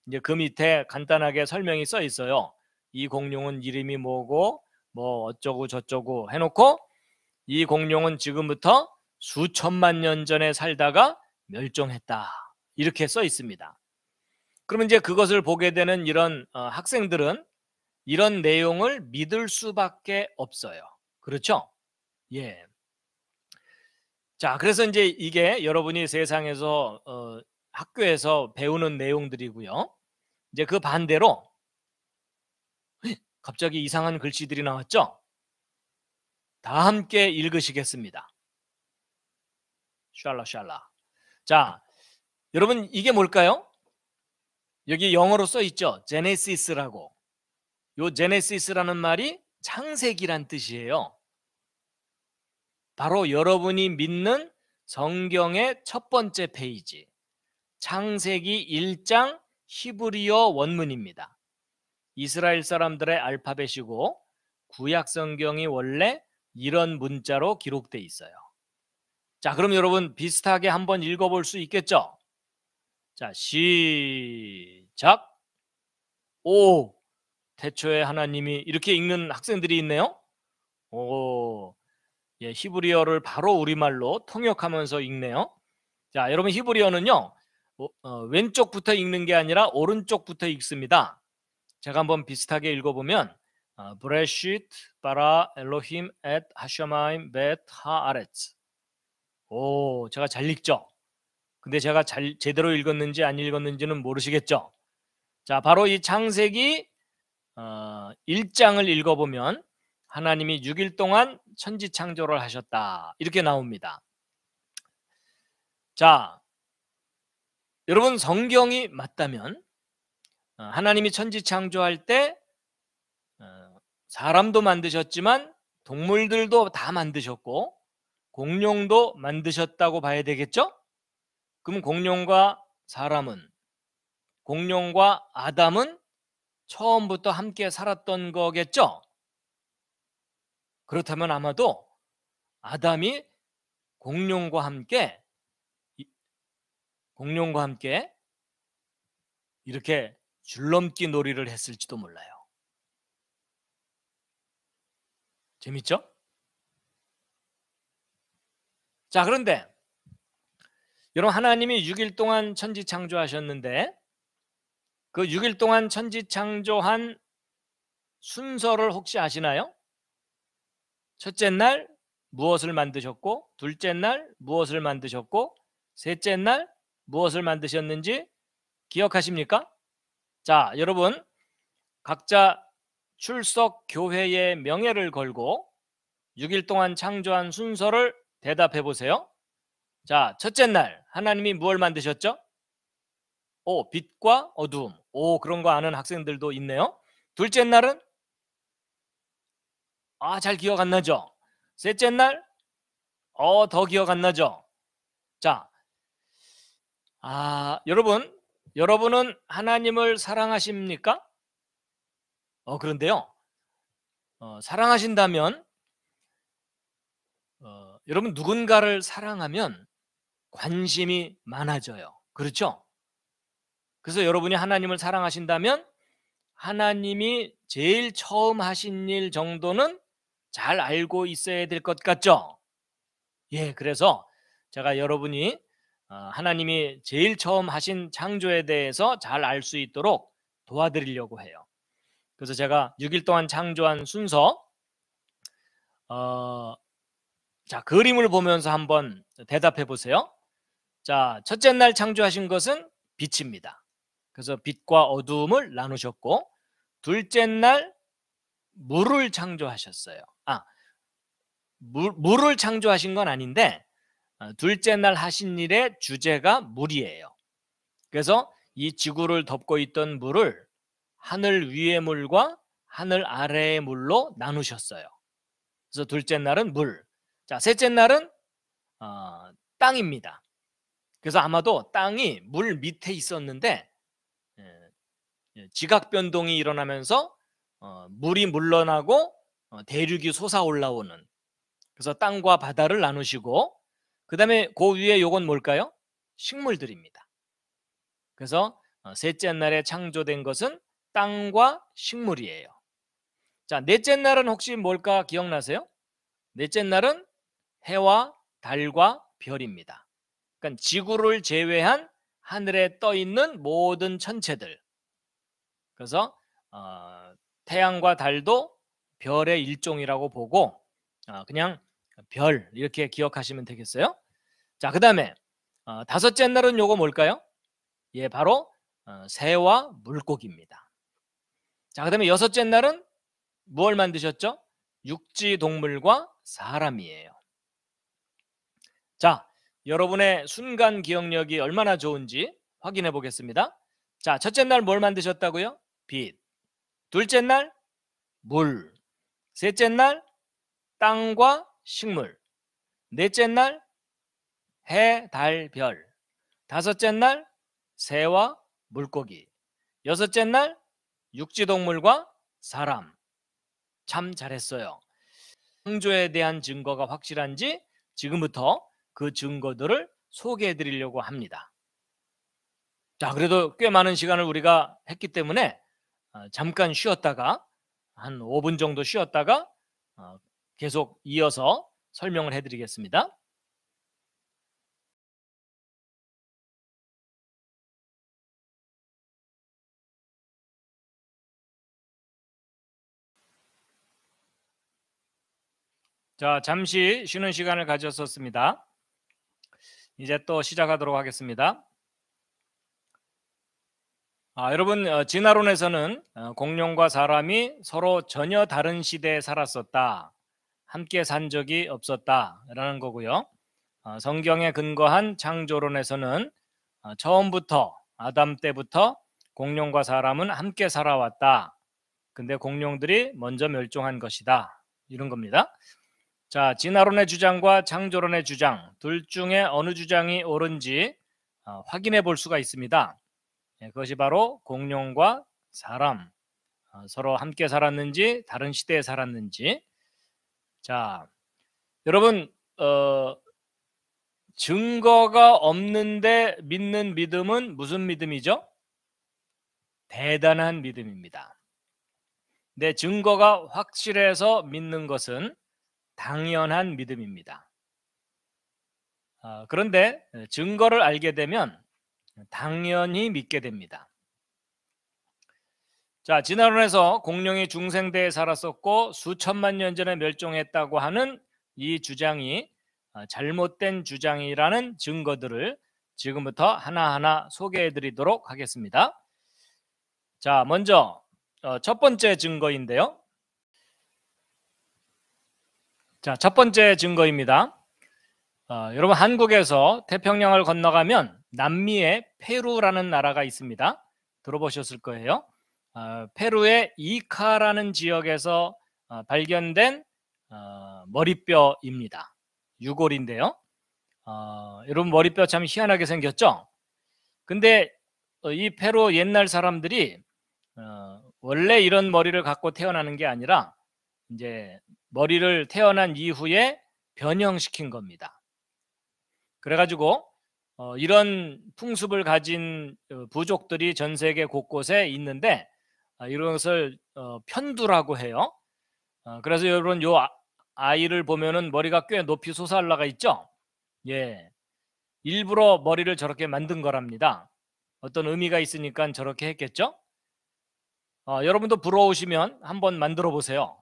이제 그 밑에 간단하게 설명이 써 있어요. 이 공룡은 이름이 뭐고 뭐 어쩌고 저쩌고 해놓고 이 공룡은 지금부터 수천만 년 전에 살다가 멸종했다, 이렇게 써 있습니다. 그러면 이제 그것을 보게 되는 이런 학생들은 이런 내용을 믿을 수밖에 없어요. 그렇죠? 예. 자, 그래서 이제 이게 여러분이 세상에서 학교에서 배우는 내용들이고요. 이제 그 반대로 갑자기 이상한 글씨들이 나왔죠? 다 함께 읽으시겠습니다. 샬라샬라. 자, 여러분, 이게 뭘까요? 여기 영어로 써 있죠? 제네시스라고. 요 제네시스라는 말이 창세기란 뜻이에요. 바로 여러분이 믿는 성경의 첫 번째 페이지, 창세기 1장 히브리어 원문입니다. 이스라엘 사람들의 알파벳이고 구약 성경이 원래 이런 문자로 기록돼 있어요. 자, 그럼 여러분 비슷하게 한번 읽어볼 수 있겠죠? 자, 시작. 오, 태초에 하나님이, 이렇게 읽는 학생들이 있네요. 오, 예, 히브리어를 바로 우리말로 통역하면서 읽네요. 자, 여러분, 히브리어는요 왼쪽부터 읽는 게 아니라 오른쪽부터 읽습니다. 제가 한번 비슷하게 읽어보면 브레시트 바라 엘로힘 엣 하샤마임 벳 하아렛. 오, 제가 잘 읽죠? 근데 제가 제대로 읽었는지 안 읽었는지는 모르시겠죠? 자, 바로 이 창세기 1장을 읽어보면 하나님이 6일 동안 천지 창조를 하셨다 이렇게 나옵니다. 자, 여러분 성경이 맞다면 하나님이 천지 창조할 때 사람도 만드셨지만 동물들도 다 만드셨고 공룡도 만드셨다고 봐야 되겠죠? 그럼 공룡과 아담은 처음부터 함께 살았던 거겠죠? 그렇다면 아마도 아담이 공룡과 함께 이렇게 줄넘기 놀이를 했을지도 몰라요. 재밌죠? 자, 그런데 여러분 하나님이 6일 동안 천지 창조하셨는데 그 6일 동안 천지 창조한 순서를 혹시 아시나요? 첫째 날 무엇을 만드셨고, 둘째 날 무엇을 만드셨고, 셋째 날 무엇을 만드셨는지 기억하십니까? 자, 여러분 각자 출석 교회의 명예를 걸고 6일 동안 창조한 순서를 대답해 보세요. 자, 첫째 날 하나님이 무엇을 만드셨죠? 빛과 어두움. 그런 거 아는 학생들도 있네요. 둘째 날은 잘 기억 안 나죠? 셋째 날 더 기억 안 나죠? 자, 여러분은 하나님을 사랑하십니까? 그런데요. 사랑하신다면 여러분 누군가를 사랑하면 관심이 많아져요. 그렇죠? 그래서 여러분이 하나님을 사랑하신다면 하나님이 제일 처음 하신 일 정도는 잘 알고 있어야 될 것 같죠? 예, 그래서 제가 여러분이 하나님이 제일 처음 하신 창조에 대해서 잘 알 수 있도록 도와드리려고 해요. 그래서 제가 6일 동안 창조한 순서 자, 그림을 보면서 한번 대답해 보세요. 자, 첫째 날 창조하신 것은 빛입니다. 그래서 빛과 어두움을 나누셨고, 둘째 날 물을 창조하셨어요. 물을 창조하신 건 아닌데 둘째 날 하신 일의 주제가 물이에요. 그래서 이 지구를 덮고 있던 물을 하늘 위의 물과 하늘 아래의 물로 나누셨어요. 그래서 둘째 날은 물. 자, 셋째 날은 땅입니다. 그래서 아마도 땅이 물 밑에 있었는데 지각 변동이 일어나면서 물이 물러나고 대륙이 솟아 올라오는, 그래서 땅과 바다를 나누시고, 그 다음에 그 위에 요건 뭘까요? 식물들입니다. 그래서 셋째 날에 창조된 것은 땅과 식물이에요. 자, 넷째 날은 혹시 뭘까 기억나세요? 넷째 날은 해와 달과 별입니다. 그러니까 지구를 제외한 하늘에 떠 있는 모든 천체들. 그래서 태양과 달도 별의 일종이라고 보고 그냥 별 이렇게 기억하시면 되겠어요. 자, 그 다음에 다섯째 날은 요거 뭘까요? 예, 바로 새와 물고기입니다. 자, 그 다음에 여섯째 날은 무엇을 만드셨죠? 육지 동물과 사람이에요. 자, 여러분의 순간 기억력이 얼마나 좋은지 확인해 보겠습니다. 자, 첫째 날 뭘 만드셨다고요? 빛. 둘째 날 물. 셋째 날 땅과 식물. 넷째 날 해, 달, 별. 다섯째 날 새와 물고기. 여섯째 날 육지동물과 사람. 참 잘했어요. 창조에 대한 증거가 확실한지 지금부터 그 증거들을 소개해 드리려고 합니다. 자, 그래도 꽤 많은 시간을 우리가 했기 때문에 잠깐 쉬었다가 한 5분 정도 쉬었다가 계속 이어서 설명을 해 드리겠습니다. 자, 잠시 쉬는 시간을 가졌었습니다. 이제 또 시작하도록 하겠습니다. 여러분, 진화론에서는 공룡과 사람이 서로 전혀 다른 시대에 살았었다, 함께 산 적이 없었다라는 거고요. 성경에 근거한 창조론에서는 처음부터 아담 때부터 공룡과 사람은 함께 살아왔다. 근데 공룡들이 먼저 멸종한 것이다. 이런 겁니다. 자, 진화론의 주장과 창조론의 주장 둘 중에 어느 주장이 옳은지 확인해 볼 수가 있습니다. 그것이 바로 공룡과 사람 서로 함께 살았는지 다른 시대에 살았는지. 자, 여러분, 증거가 없는데 믿는 믿음은 무슨 믿음이죠? 대단한 믿음입니다. 내 증거가 확실해서 믿는 것은 당연한 믿음입니다. 그런데 증거를 알게 되면 당연히 믿게 됩니다. 자, 진화론에서 공룡이 중생대에 살았었고 수천만 년 전에 멸종했다고 하는 이 주장이 잘못된 주장이라는 증거들을 지금부터 하나하나 소개해 드리도록 하겠습니다. 자, 먼저 첫 번째 증거인데요. 자, 첫 번째 증거입니다. 여러분, 한국에서 태평양을 건너가면 남미에 페루라는 나라가 있습니다. 들어보셨을 거예요. 페루의 이카라는 지역에서 발견된 머리뼈입니다. 유골인데요. 여러분, 머리뼈 참 희한하게 생겼죠? 근데 이 페루 옛날 사람들이 원래 이런 머리를 갖고 태어나는 게 아니라 이제 머리를 태어난 이후에 변형시킨 겁니다. 그래가지고 이런 풍습을 가진 부족들이 전 세계 곳곳에 있는데 이런 것을 편두라고 해요. 그래서 여러분, 요 아이를 보면은 머리가 꽤 높이 솟아올라가 있죠. 예, 일부러 머리를 저렇게 만든 거랍니다. 어떤 의미가 있으니까 저렇게 했겠죠. 여러분도 부러우시면 한번 만들어 보세요.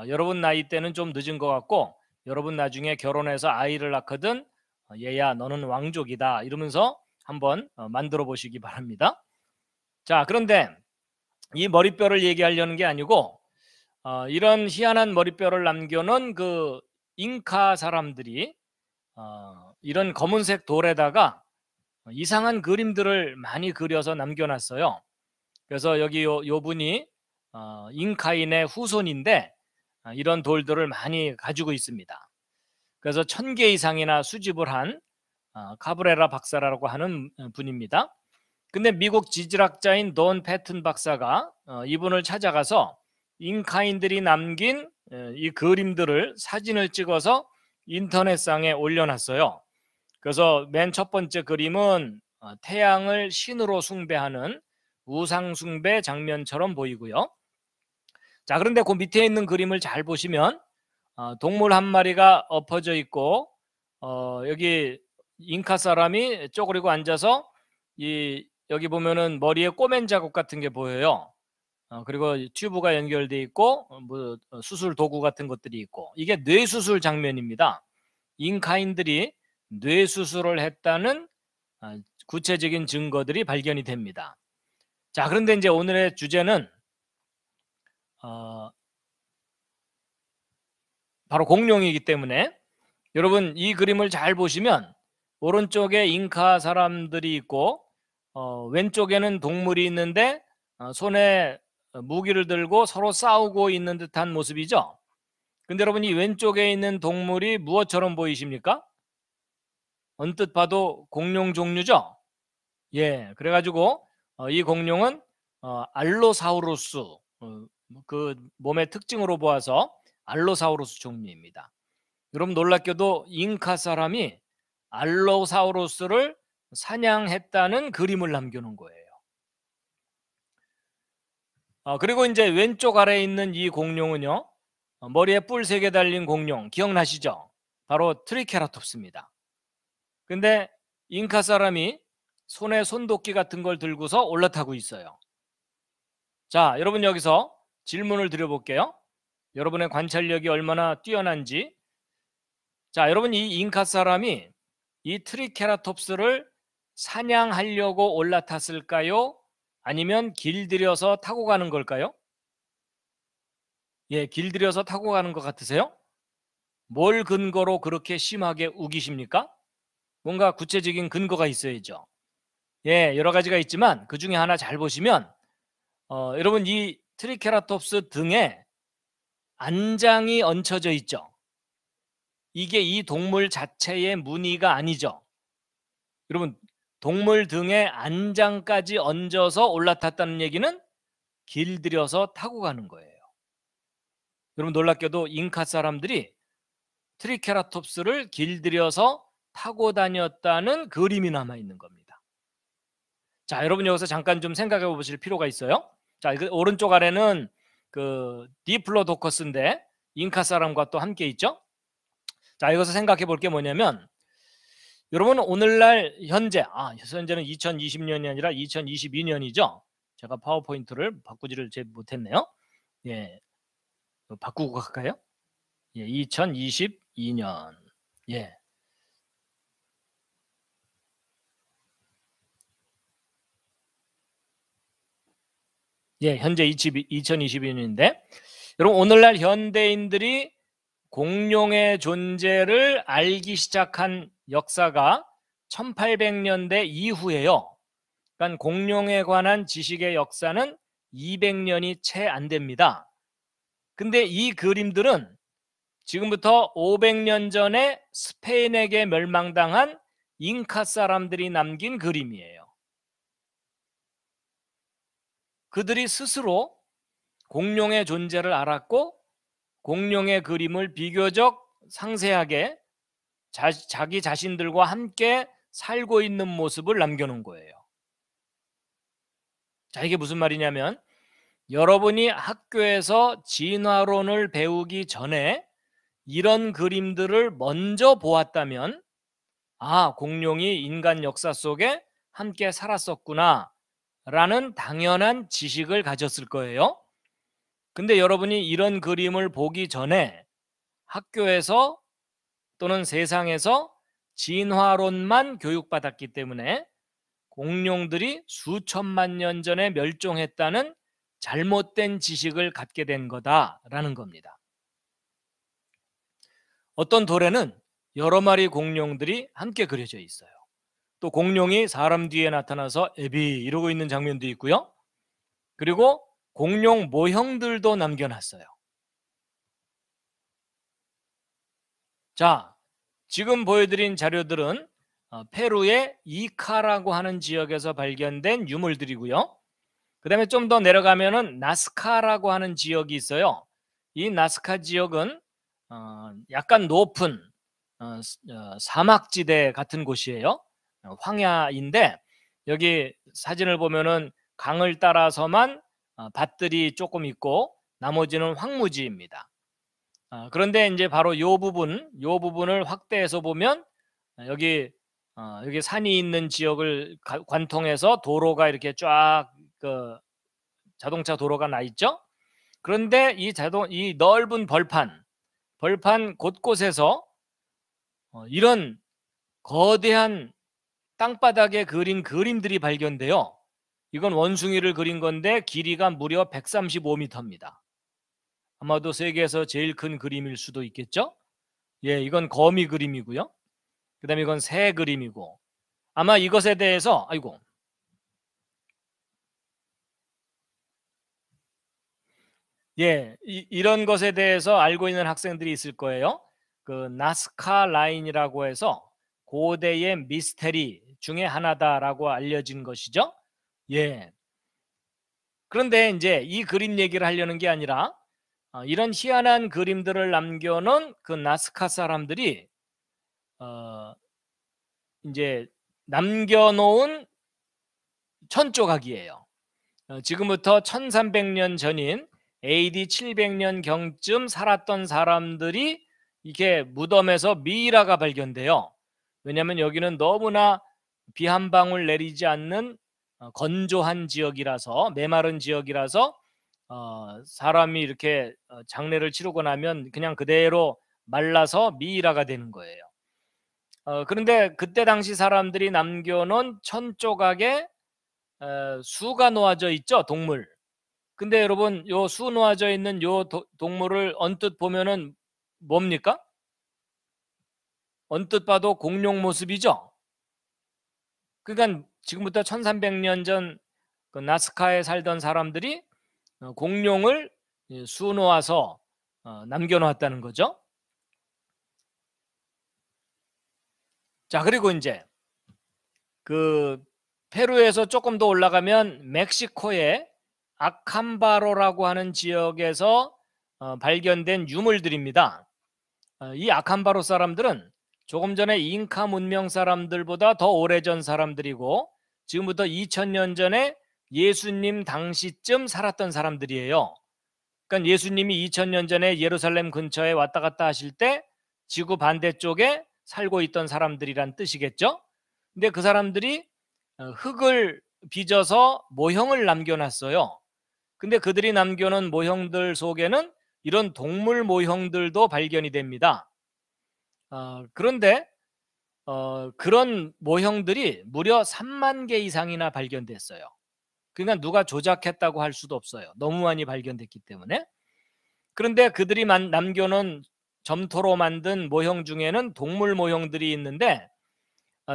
여러분 나이 때는 좀 늦은 것 같고, 여러분 나중에 결혼해서 아이를 낳거든 얘야 너는 왕족이다 이러면서 한번 만들어 보시기 바랍니다. 자, 그런데 이 머리뼈를 얘기하려는 게 아니고 이런 희한한 머리뼈를 남겨놓은 그 잉카 사람들이 이런 검은색 돌에다가 이상한 그림들을 많이 그려서 남겨놨어요. 그래서 여기 요 분이 잉카인의 후손인데 이런 돌들을 많이 가지고 있습니다. 그래서 1000개 이상이나 수집을 한 카브레라 박사라고 하는 분입니다. 근데 미국 지질학자인 돈 패튼 박사가 이분을 찾아가서 잉카인들이 남긴 이 그림들을 사진을 찍어서 인터넷상에 올려놨어요. 그래서 맨 첫 번째 그림은 태양을 신으로 숭배하는 우상숭배 장면처럼 보이고요. 자, 그런데 그 밑에 있는 그림을 잘 보시면 동물 한 마리가 엎어져 있고 여기 잉카 사람이 쪼그리고 앉아서 여기 보면은 머리에 꼬맨 자국 같은 게 보여요. 그리고 튜브가 연결돼 있고 뭐 수술 도구 같은 것들이 있고, 이게 뇌수술 장면입니다. 잉카인들이 뇌수술을 했다는 구체적인 증거들이 발견이 됩니다. 자, 그런데 이제 오늘의 주제는 바로 공룡이기 때문에 여러분, 이 그림을 잘 보시면 오른쪽에 잉카 사람들이 있고 왼쪽에는 동물이 있는데 손에 무기를 들고 서로 싸우고 있는 듯한 모습이죠. 근데 여러분, 이 왼쪽에 있는 동물이 무엇처럼 보이십니까? 언뜻 봐도 공룡 종류죠. 예, 그래가지고 이 공룡은 알로사우루스, 그 몸의 특징으로 보아서 알로사우루스 종류입니다. 여러분, 놀랍게도 잉카 사람이 알로사우루스를 사냥했다는 그림을 남겨놓은 거예요. 그리고 이제 왼쪽 아래에 있는 이 공룡은요, 머리에 뿔 3개 달린 공룡 기억나시죠? 바로 트리케라톱스입니다. 근데 잉카 사람이 손에 손도끼 같은 걸 들고서 올라타고 있어요. 자, 여러분, 여기서 질문을 드려볼게요. 여러분의 관찰력이 얼마나 뛰어난지. 자, 여러분, 이 잉카 사람이 이 트리케라톱스를 사냥하려고 올라탔을까요? 아니면 길들여서 타고 가는 걸까요? 예, 길들여서 타고 가는 것 같으세요? 뭘 근거로 그렇게 심하게 우기십니까? 뭔가 구체적인 근거가 있어야죠. 예, 여러 가지가 있지만 그중에 하나 잘 보시면 여러분 이 트리케라톱스 등에 안장이 얹혀져 있죠. 이게 이 동물 자체의 무늬가 아니죠. 여러분 동물 등에 안장까지 얹어서 올라탔다는 얘기는 길들여서 타고 가는 거예요. 여러분 놀랍게도 잉카 사람들이 트리케라톱스를 길들여서 타고 다녔다는 그림이 남아 있는 겁니다. 자, 여러분 여기서 잠깐 좀 생각해 보실 필요가 있어요. 자, 오른쪽 아래는 그 디플로도커스인데 잉카 사람과 또 함께 있죠. 자, 여기서 생각해 볼 게 뭐냐면 여러분 오늘날 현재는 2020년이 아니라 2022년이죠. 제가 파워포인트를 바꾸지를 못했네요. 예, 바꾸고 갈까요? 예, 2022년. 예. 예, 현재 2022년인데 여러분 오늘날 현대인들이 공룡의 존재를 알기 시작한 역사가 1800년대 이후에요. 그러니까 공룡에 관한 지식의 역사는 200년이 채 안 됩니다. 근데 이 그림들은 지금부터 500년 전에 스페인에게 멸망당한 잉카 사람들이 남긴 그림이에요. 그들이 스스로 공룡의 존재를 알았고 공룡의 그림을 비교적 상세하게 자기 자신들과 함께 살고 있는 모습을 남겨놓은 거예요. 자, 이게 무슨 말이냐면 여러분이 학교에서 진화론을 배우기 전에 이런 그림들을 먼저 보았다면 공룡이 인간 역사 속에 함께 살았었구나 라는 당연한 지식을 가졌을 거예요. 근데 여러분이 이런 그림을 보기 전에 학교에서 또는 세상에서 진화론만 교육받았기 때문에 공룡들이 수천만 년 전에 멸종했다는 잘못된 지식을 갖게 된 거다라는 겁니다. 어떤 돌에는 여러 마리 공룡들이 함께 그려져 있어요. 또 공룡이 사람 뒤에 나타나서 에비 이러고 있는 장면도 있고요. 그리고 공룡 모형들도 남겨놨어요. 자, 지금 보여드린 자료들은 페루의 이카라고 하는 지역에서 발견된 유물들이고요. 그 다음에 좀 더 내려가면은 나스카라고 하는 지역이 있어요. 이 나스카 지역은 약간 높은 사막지대 같은 곳이에요. 황야인데 여기 사진을 보면은 강을 따라서만 밭들이 조금 있고 나머지는 황무지입니다. 그런데 이제 바로 요 부분을 확대해서 보면 여기 산이 있는 지역을 관통해서 도로가 이렇게 쫙 자동차 도로가 나 있죠. 그런데 이 넓은 벌판 곳곳에서 이런 거대한 땅바닥에 그린 그림들이 발견돼요. 이건 원숭이를 그린 건데 길이가 무려 135m입니다. 아마도 세계에서 제일 큰 그림일 수도 있겠죠. 예, 이건 거미 그림이고요. 그 다음에 이건 새 그림이고 아마 이것에 대해서 이런 것에 대해서 알고 있는 학생들이 있을 거예요. 그 나스카 라인이라고 해서 고대의 미스테리 중에 하나다라고 알려진 것이죠. 예. 그런데 이제 이 그림 얘기를 하려는 게 아니라 이런 희한한 그림들을 남겨놓은 그 나스카 사람들이 이제 남겨놓은 천조각이에요. 지금부터 1300년 전인 AD 700년 경쯤 살았던 사람들이 이렇게 무덤에서 미이라가 발견돼요. 왜냐하면 여기는 너무나 비 한 방울 내리지 않는 건조한 지역이라서 메마른 지역이라서 사람이 이렇게 장례를 치르고 나면 그냥 그대로 말라서 미이라가 되는 거예요. 그런데 그때 당시 사람들이 남겨놓은 천조각에 수가 놓아져 있죠, 동물. 근데 여러분 요 수 놓아져 있는 요 동물을 언뜻 보면은 뭡니까? 언뜻 봐도 공룡 모습이죠. 그러니까 지금부터 1300년 전 그 나스카에 살던 사람들이 공룡을 수 놓아서 남겨놓았다는 거죠. 자, 그리고 이제 그 페루에서 조금 더 올라가면 멕시코의 아캄바로라고 하는 지역에서 발견된 유물들입니다. 이 아캄바로 사람들은 조금 전에 잉카 문명 사람들보다 더 오래전 사람들이고 지금부터 2000년 전에 예수님 당시쯤 살았던 사람들이에요. 그러니까 예수님이 2000년 전에 예루살렘 근처에 왔다 갔다 하실 때 지구 반대쪽에 살고 있던 사람들이란 뜻이겠죠. 근데 그 사람들이 흙을 빚어서 모형을 남겨놨어요. 근데 그들이 남겨놓은 모형들 속에는 이런 동물 모형들도 발견이 됩니다. 그런데 그런 모형들이 무려 3만 개 이상이나 발견됐어요. 그러니까 누가 조작했다고 할 수도 없어요. 너무 많이 발견됐기 때문에. 그런데 그들이 남겨놓은 점토로 만든 모형 중에는 동물 모형들이 있는데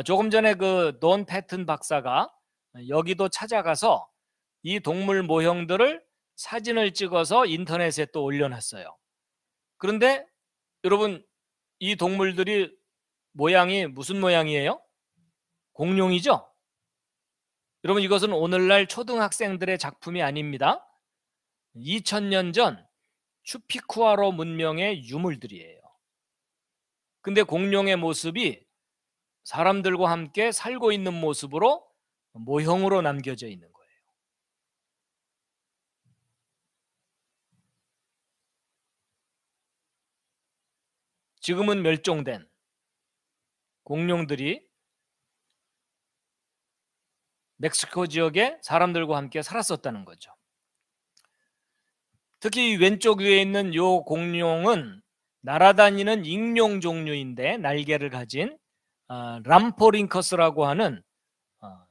조금 전에 그 돈 패튼 박사가 여기도 찾아가서 이 동물 모형들을 사진을 찍어서 인터넷에 또 올려놨어요. 그런데 여러분 이 동물들이 모양이 무슨 모양이에요? 공룡이죠? 여러분 이것은 오늘날 초등학생들의 작품이 아닙니다. 2000년 전 추피쿠아로 문명의 유물들이에요. 근데 공룡의 모습이 사람들과 함께 살고 있는 모습으로 모형으로 남겨져 있는 거예요. 지금은 멸종된 공룡들이 멕시코 지역에 사람들과 함께 살았었다는 거죠. 특히 왼쪽 위에 있는 요 공룡은 날아다니는 익룡 종류인데 날개를 가진 람포링커스라고 하는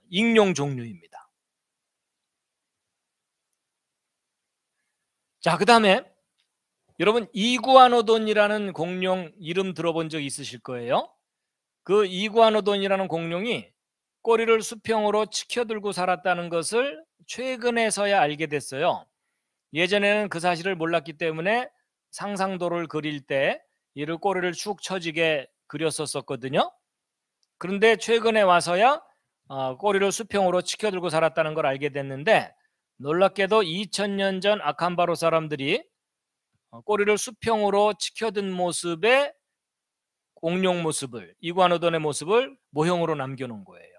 익룡 종류입니다. 자, 그 다음에 여러분 이구아노돈이라는 공룡 이름 들어본 적 있으실 거예요. 그 이구아노돈이라는 공룡이 꼬리를 수평으로 치켜들고 살았다는 것을 최근에서야 알게 됐어요. 예전에는 그 사실을 몰랐기 때문에 상상도를 그릴 때 이를 꼬리를 축 처지게 그렸었거든요. 그런데 최근에 와서야 꼬리를 수평으로 치켜들고 살았다는 걸 알게 됐는데 놀랍게도 2000년 전 아캄바로 사람들이 꼬리를 수평으로 치켜든 모습의 공룡 모습을 이구아노돈의 모습을 모형으로 남겨놓은 거예요.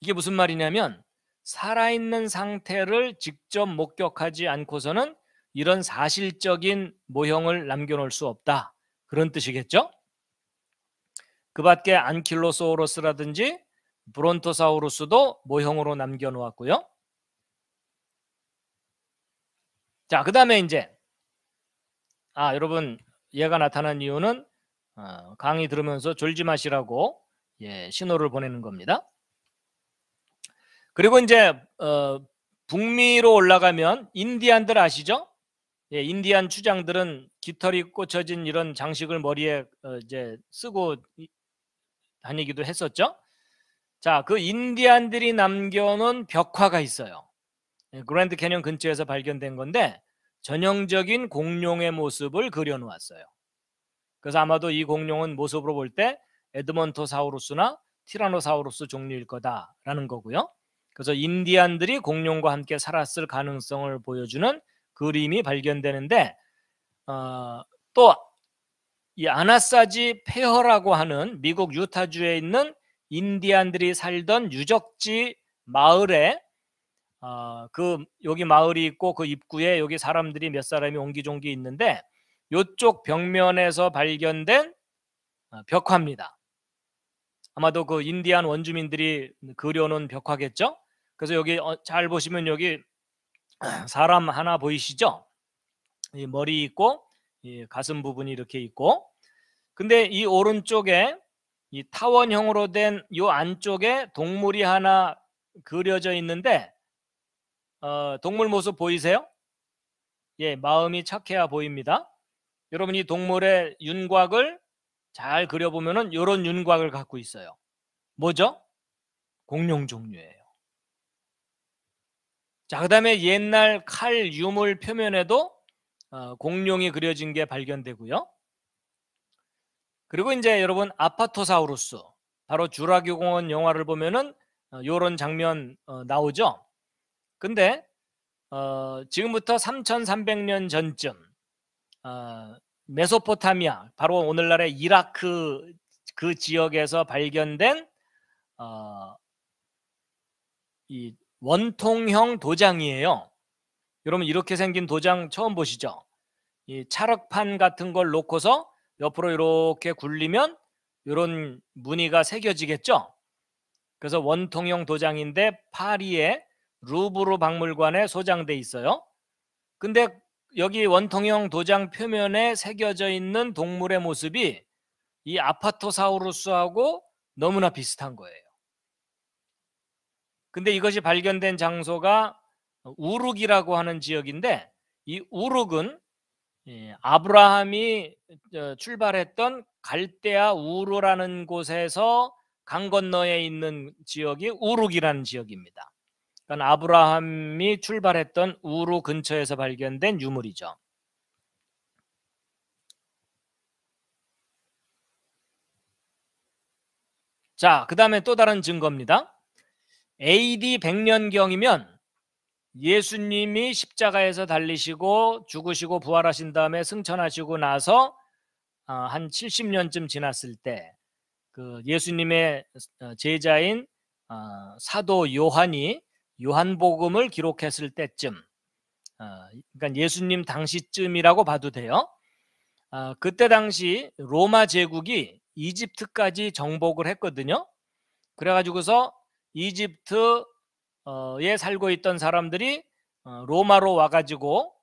이게 무슨 말이냐면 살아있는 상태를 직접 목격하지 않고서는 이런 사실적인 모형을 남겨놓을 수 없다, 그런 뜻이겠죠. 그 밖에 안킬로소우루스라든지 브론토사우루스도 모형으로 남겨놓았고요. 자, 그 다음에 이제 여러분 얘가 나타난 이유는 강의 들으면서 졸지 마시라고 신호를 보내는 겁니다. 그리고 이제 북미로 올라가면 인디안들 아시죠? 인디안 추장들은 깃털이 꽂혀진 이런 장식을 머리에 이제 쓰고 다니기도 했었죠. 자, 그 인디안들이 남겨놓은 벽화가 있어요. 그랜드 캐년 근처에서 발견된 건데 전형적인 공룡의 모습을 그려놓았어요. 그래서 아마도 이 공룡은 모습으로 볼 때 에드먼토사우루스나 티라노사우루스 종류일 거다라는 거고요. 그래서 인디안들이 공룡과 함께 살았을 가능성을 보여주는 그림이 발견되는데 또 이 아나사지 페어라고 하는 미국 유타주에 있는 인디안들이 살던 유적지 마을에 여기 마을이 있고 그 입구에 여기 사람들이 몇 사람이 옹기종기 있는데 이쪽 벽면에서 발견된 벽화입니다. 아마도 그 인디안 원주민들이 그려놓은 벽화겠죠. 그래서 여기 잘 보시면 여기 사람 하나 보이시죠? 이 머리 있고 이 가슴 부분이 이렇게 있고, 근데 이 오른쪽에 이 타원형으로 된 이 안쪽에 동물이 하나 그려져 있는데 동물 모습 보이세요? 예, 마음이 착해야 보입니다. 여러분 이 동물의 윤곽을 잘 그려보면은 이런 윤곽을 갖고 있어요. 뭐죠? 공룡 종류예요. 자, 그다음에 옛날 칼 유물 표면에도 공룡이 그려진 게 발견되고요. 그리고 이제 여러분 아파토사우루스, 바로 주라기 공원 영화를 보면은 이런 장면 나오죠. 근데 지금부터 3,300년 전쯤 메소포타미아, 바로 오늘날의 이라크 그 지역에서 발견된 이 원통형 도장이에요. 여러분 이렇게 생긴 도장 처음 보시죠? 이 찰흙판 같은 걸 놓고서 옆으로 이렇게 굴리면 이런 무늬가 새겨지겠죠? 그래서 원통형 도장인데 파리의 루브르 박물관에 소장돼 있어요. 근데 여기 원통형 도장 표면에 새겨져 있는 동물의 모습이 이 아파토사우루스하고 너무나 비슷한 거예요. 근데 이것이 발견된 장소가 우룩이라고 하는 지역인데, 이 우룩은 아브라함이 출발했던 갈대아 우르라는 곳에서 강 건너에 있는 지역이 우룩이라는 지역입니다. 그러니까 아브라함이 출발했던 우루 근처에서 발견된 유물이죠. 자, 그 다음에 또 다른 증거입니다. AD 100년경이면 예수님이 십자가에서 달리시고 죽으시고 부활하신 다음에 승천하시고 나서 한 70년쯤 지났을 때 그 예수님의 제자인 사도 요한이 요한복음을 기록했을 때쯤, 그러니까 예수님 당시쯤이라고 봐도 돼요. 그때 당시 로마 제국이 이집트까지 정복을 했거든요. 그래가지고서 이집트에 살고 있던 사람들이 로마로 와가지고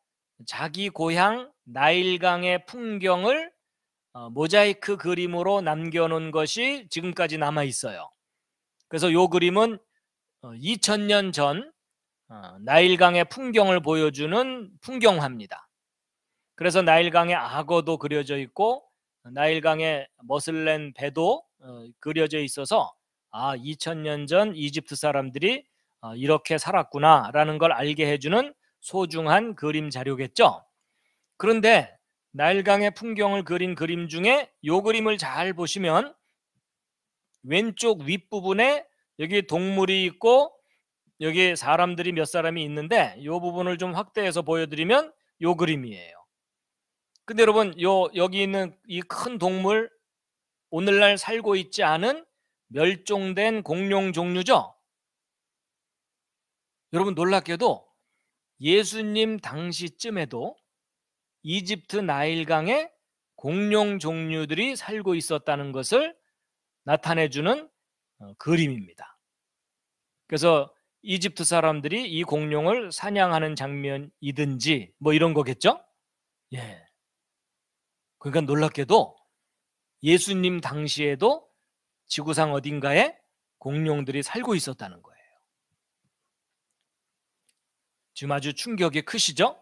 자기 고향 나일강의 풍경을 모자이크 그림으로 남겨놓은 것이 지금까지 남아 있어요. 그래서 이 그림은 2000년 전 나일강의 풍경을 보여주는 풍경화입니다. 그래서 나일강의 악어도 그려져 있고 나일강의 머슬렌 배도 그려져 있어서 2000년 전 이집트 사람들이 이렇게 살았구나라는 걸 알게 해주는 소중한 그림 자료겠죠. 그런데 나일강의 풍경을 그린 그림 중에 이 그림을 잘 보시면 왼쪽 윗부분에 여기 동물이 있고 여기 사람들이 몇 사람이 있는데 이 부분을 좀 확대해서 보여드리면 이 그림이에요. 근데 여러분 여기 있는 이 큰 동물, 오늘날 살고 있지 않은 멸종된 공룡 종류죠. 여러분 놀랍게도 예수님 당시쯤에도 이집트 나일강에 공룡 종류들이 살고 있었다는 것을 나타내주는 그림입니다. 그래서 이집트 사람들이 이 공룡을 사냥하는 장면이든지 뭐 이런 거겠죠? 예. 그러니까 놀랍게도 예수님 당시에도 지구상 어딘가에 공룡들이 살고 있었다는 거예요. 지금 아주 충격이 크시죠?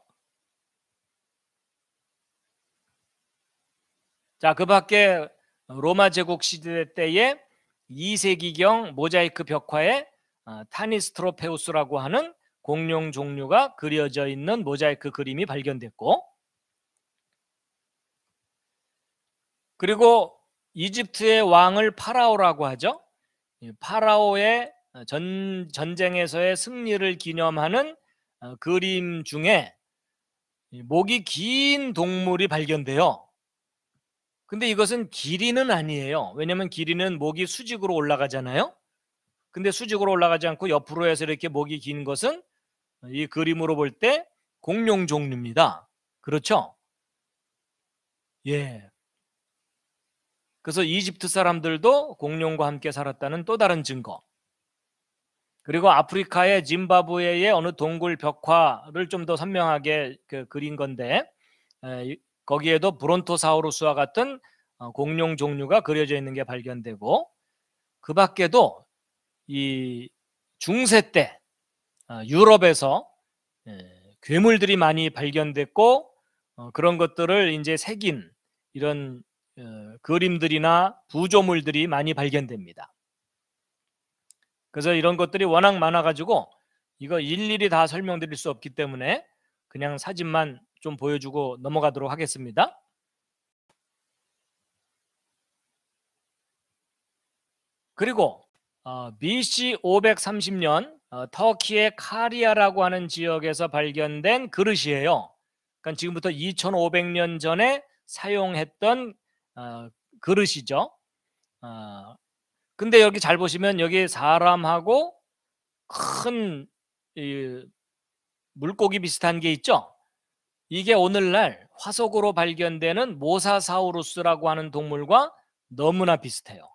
자, 그 밖에 로마 제국 시대 때에 2세기경 모자이크 벽화에 타니스트로페우스라고 하는 공룡 종류가 그려져 있는 모자이크 그림이 발견됐고, 그리고 이집트의 왕을 파라오라고 하죠. 파라오의 전쟁에서의 승리를 기념하는 그림 중에 목이 긴 동물이 발견돼요. 근데 이것은 기린은 아니에요. 왜냐하면 기린은 목이 수직으로 올라가잖아요. 근데 수직으로 올라가지 않고 옆으로 해서 이렇게 목이 긴 것은 이 그림으로 볼 때 공룡 종류입니다. 그렇죠? 예. 그래서 이집트 사람들도 공룡과 함께 살았다는 또 다른 증거. 그리고 아프리카의 짐바브웨의 어느 동굴 벽화를 좀 더 선명하게 그린 건데, 거기에도 브론토사우루스와 같은 공룡 종류가 그려져 있는 게 발견되고, 그 밖에도 이 중세 때 유럽에서 괴물들이 많이 발견됐고 그런 것들을 이제 새긴 이런 그림들이나 부조물들이 많이 발견됩니다. 그래서 이런 것들이 워낙 많아가지고 이거 일일이 다 설명드릴 수 없기 때문에 그냥 사진만 좀 보여주고 넘어가도록 하겠습니다. 그리고 BC 530년 터키의 카리아라고 하는 지역에서 발견된 그릇이에요. 그러니까 지금부터 2500년 전에 사용했던 그릇이죠. 근데 여기 잘 보시면 여기 사람하고 큰 물고기 비슷한 게 있죠. 이게 오늘날 화석으로 발견되는 모사사우루스라고 하는 동물과 너무나 비슷해요.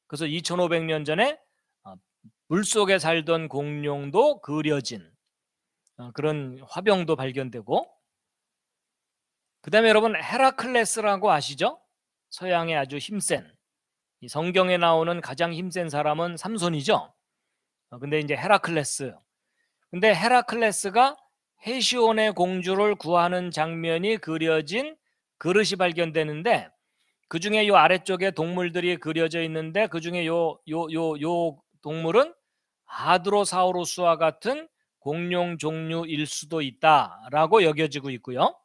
그래서 2500년 전에 물속에 살던 공룡도 그려진 그런 화병도 발견되고, 그 다음에 여러분 헤라클레스라고 아시죠? 서양의 아주 힘센, 이 성경에 나오는 가장 힘센 사람은 삼손이죠. 근데 이제 헤라클레스, 근데 헤라클레스가 헤시온의 공주를 구하는 장면이 그려진 그릇이 발견되는데, 그 중에 요 아래쪽에 동물들이 그려져 있는데 그 중에 요 동물은 아드로사우루스와 같은 공룡 종류일 수도 있다라고 여겨지고 있고요.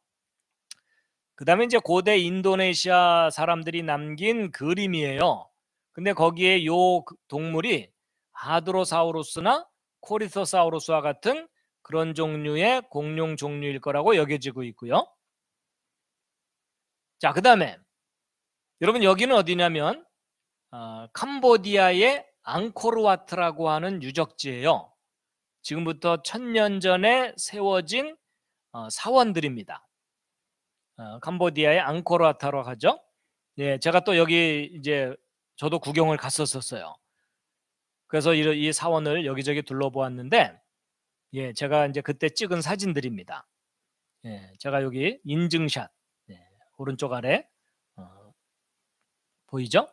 그 다음에 이제 고대 인도네시아 사람들이 남긴 그림이에요. 근데 거기에 요 동물이 아드로사우루스나 코리토사우루스와 같은 그런 종류의 공룡 종류일 거라고 여겨지고 있고요. 자, 그 다음에 여러분 여기는 어디냐면 캄보디아의 앙코르와트라고 하는 유적지예요. 지금부터 1000년 전에 세워진 사원들입니다. 캄보디아의 앙코르와트라고 하죠. 예, 제가 또 여기 이제 저도 구경을 갔었어요. 그래서 이 사원을 여기저기 둘러보았는데, 예, 제가 이제 그때 찍은 사진들입니다. 예, 제가 여기 인증샷, 예, 오른쪽 아래 보이죠?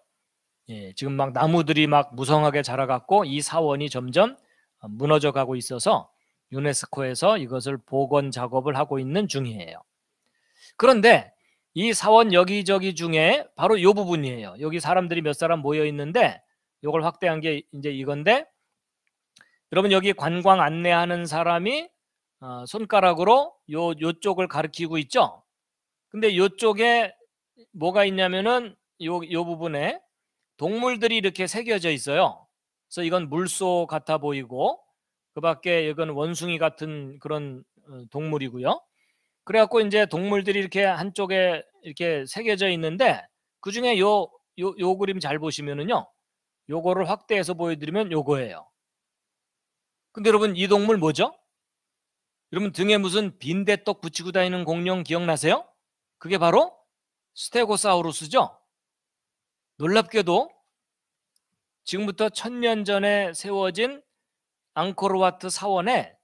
예, 지금 막 나무들이 막 무성하게 자라갖고 이 사원이 점점 무너져 가고 있어서 유네스코에서 이것을 복원 작업을 하고 있는 중이에요. 그런데 이 사원 여기저기 중에 바로 이 부분이에요. 여기 사람들이 몇 사람 모여 있는데 이걸 확대한 게 이제 이건데, 여러분 여기 관광 안내하는 사람이 손가락으로 요쪽을 가리키고 있죠. 근데 요쪽에 뭐가 있냐면은 요 부분에 동물들이 이렇게 새겨져 있어요. 그래서 이건 물소 같아 보이고, 그 밖에 이건 원숭이 같은 그런 동물이고요. 그래갖고 이제 동물들이 이렇게 한쪽에 이렇게 새겨져 있는데, 그 중에 요 그림 잘 보시면은요, 요거를 확대해서 보여드리면 요거예요. 근데 여러분 이 동물 뭐죠? 여러분 등에 무슨 빈대떡 붙이고 다니는 공룡 기억나세요? 그게 바로 스테고사우루스죠. 놀랍게도 지금부터 1000년 전에 세워진 앙코르와트 사원에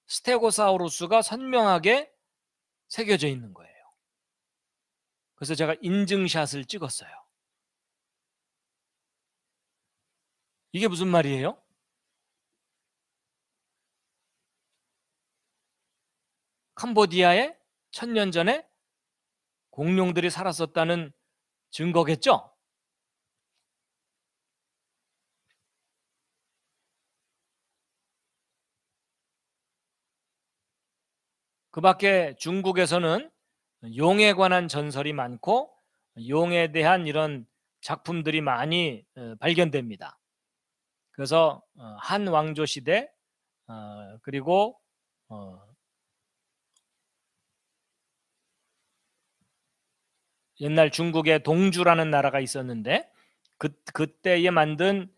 스테고사우루스가 선명하게 새겨져 있는 거예요. 그래서 제가 인증샷을 찍었어요. 이게 무슨 말이에요? 캄보디아에 1000년 전에 공룡들이 살았었다는 증거겠죠? 그 밖에 중국에서는 용에 관한 전설이 많고 용에 대한 이런 작품들이 많이 발견됩니다. 그래서 한 왕조 시대 그리고 옛날 중국에 동주라는 나라가 있었는데 그때에 만든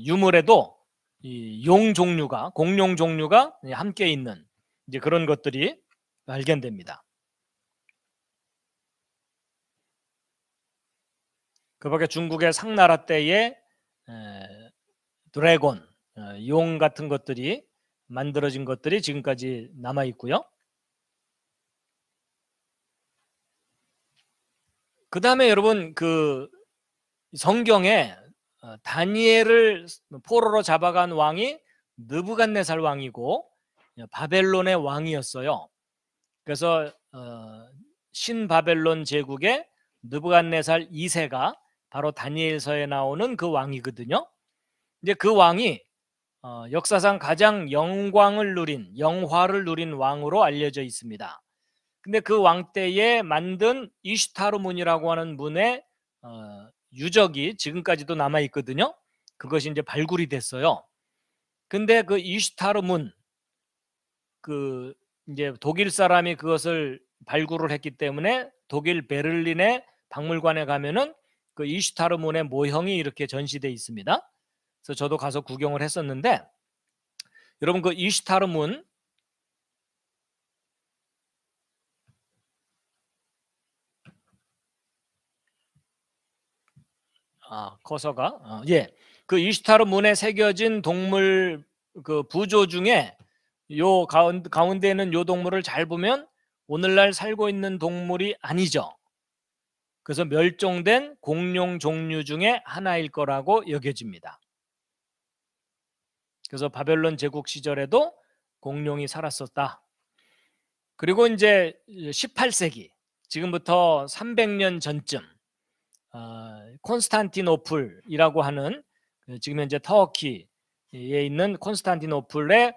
유물에도 이 용 종류가, 공룡 종류가 함께 있는 이제 그런 것들이 발견됩니다. 그 밖에 중국의 상나라 때의 드래곤, 용 같은 것들이 만들어진 것들이 지금까지 남아 있고요. 그 다음에 여러분 그 성경에 다니엘을 포로로 잡아간 왕이 느부갓네살 왕이고 바벨론의 왕이었어요. 그래서 신바벨론 제국의 느부갓네살 2세가 바로 다니엘서에 나오는 그 왕이거든요. 이제 그 왕이 역사상 가장 영화를 누린 왕으로 알려져 있습니다. 근데 그 왕 때에 만든 이슈타르 문이라고 하는 문의 유적이 지금까지도 남아 있거든요. 그것이 이제 발굴이 됐어요. 근데 그 이슈타르 문, 그 이제 독일 사람이 그것을 발굴을 했기 때문에 독일 베를린의 박물관에 가면은 그 이슈타르 문의 모형이 이렇게 전시되어 있습니다. 그래서 저도 가서 구경을 했었는데, 여러분 그 이슈타르 문, 커서가 그 이슈타르 문에 새겨진 동물 그 부조 중에 요 가운데 있는 요 동물을 잘 보면 오늘날 살고 있는 동물이 아니죠. 그래서 멸종된 공룡 종류 중에 하나일 거라고 여겨집니다. 그래서 바벨론 제국 시절에도 공룡이 살았었다. 그리고 이제 18세기, 지금부터 300년 전쯤 콘스탄티노플이라고 하는 지금 현재 터키에 있는 콘스탄티노플의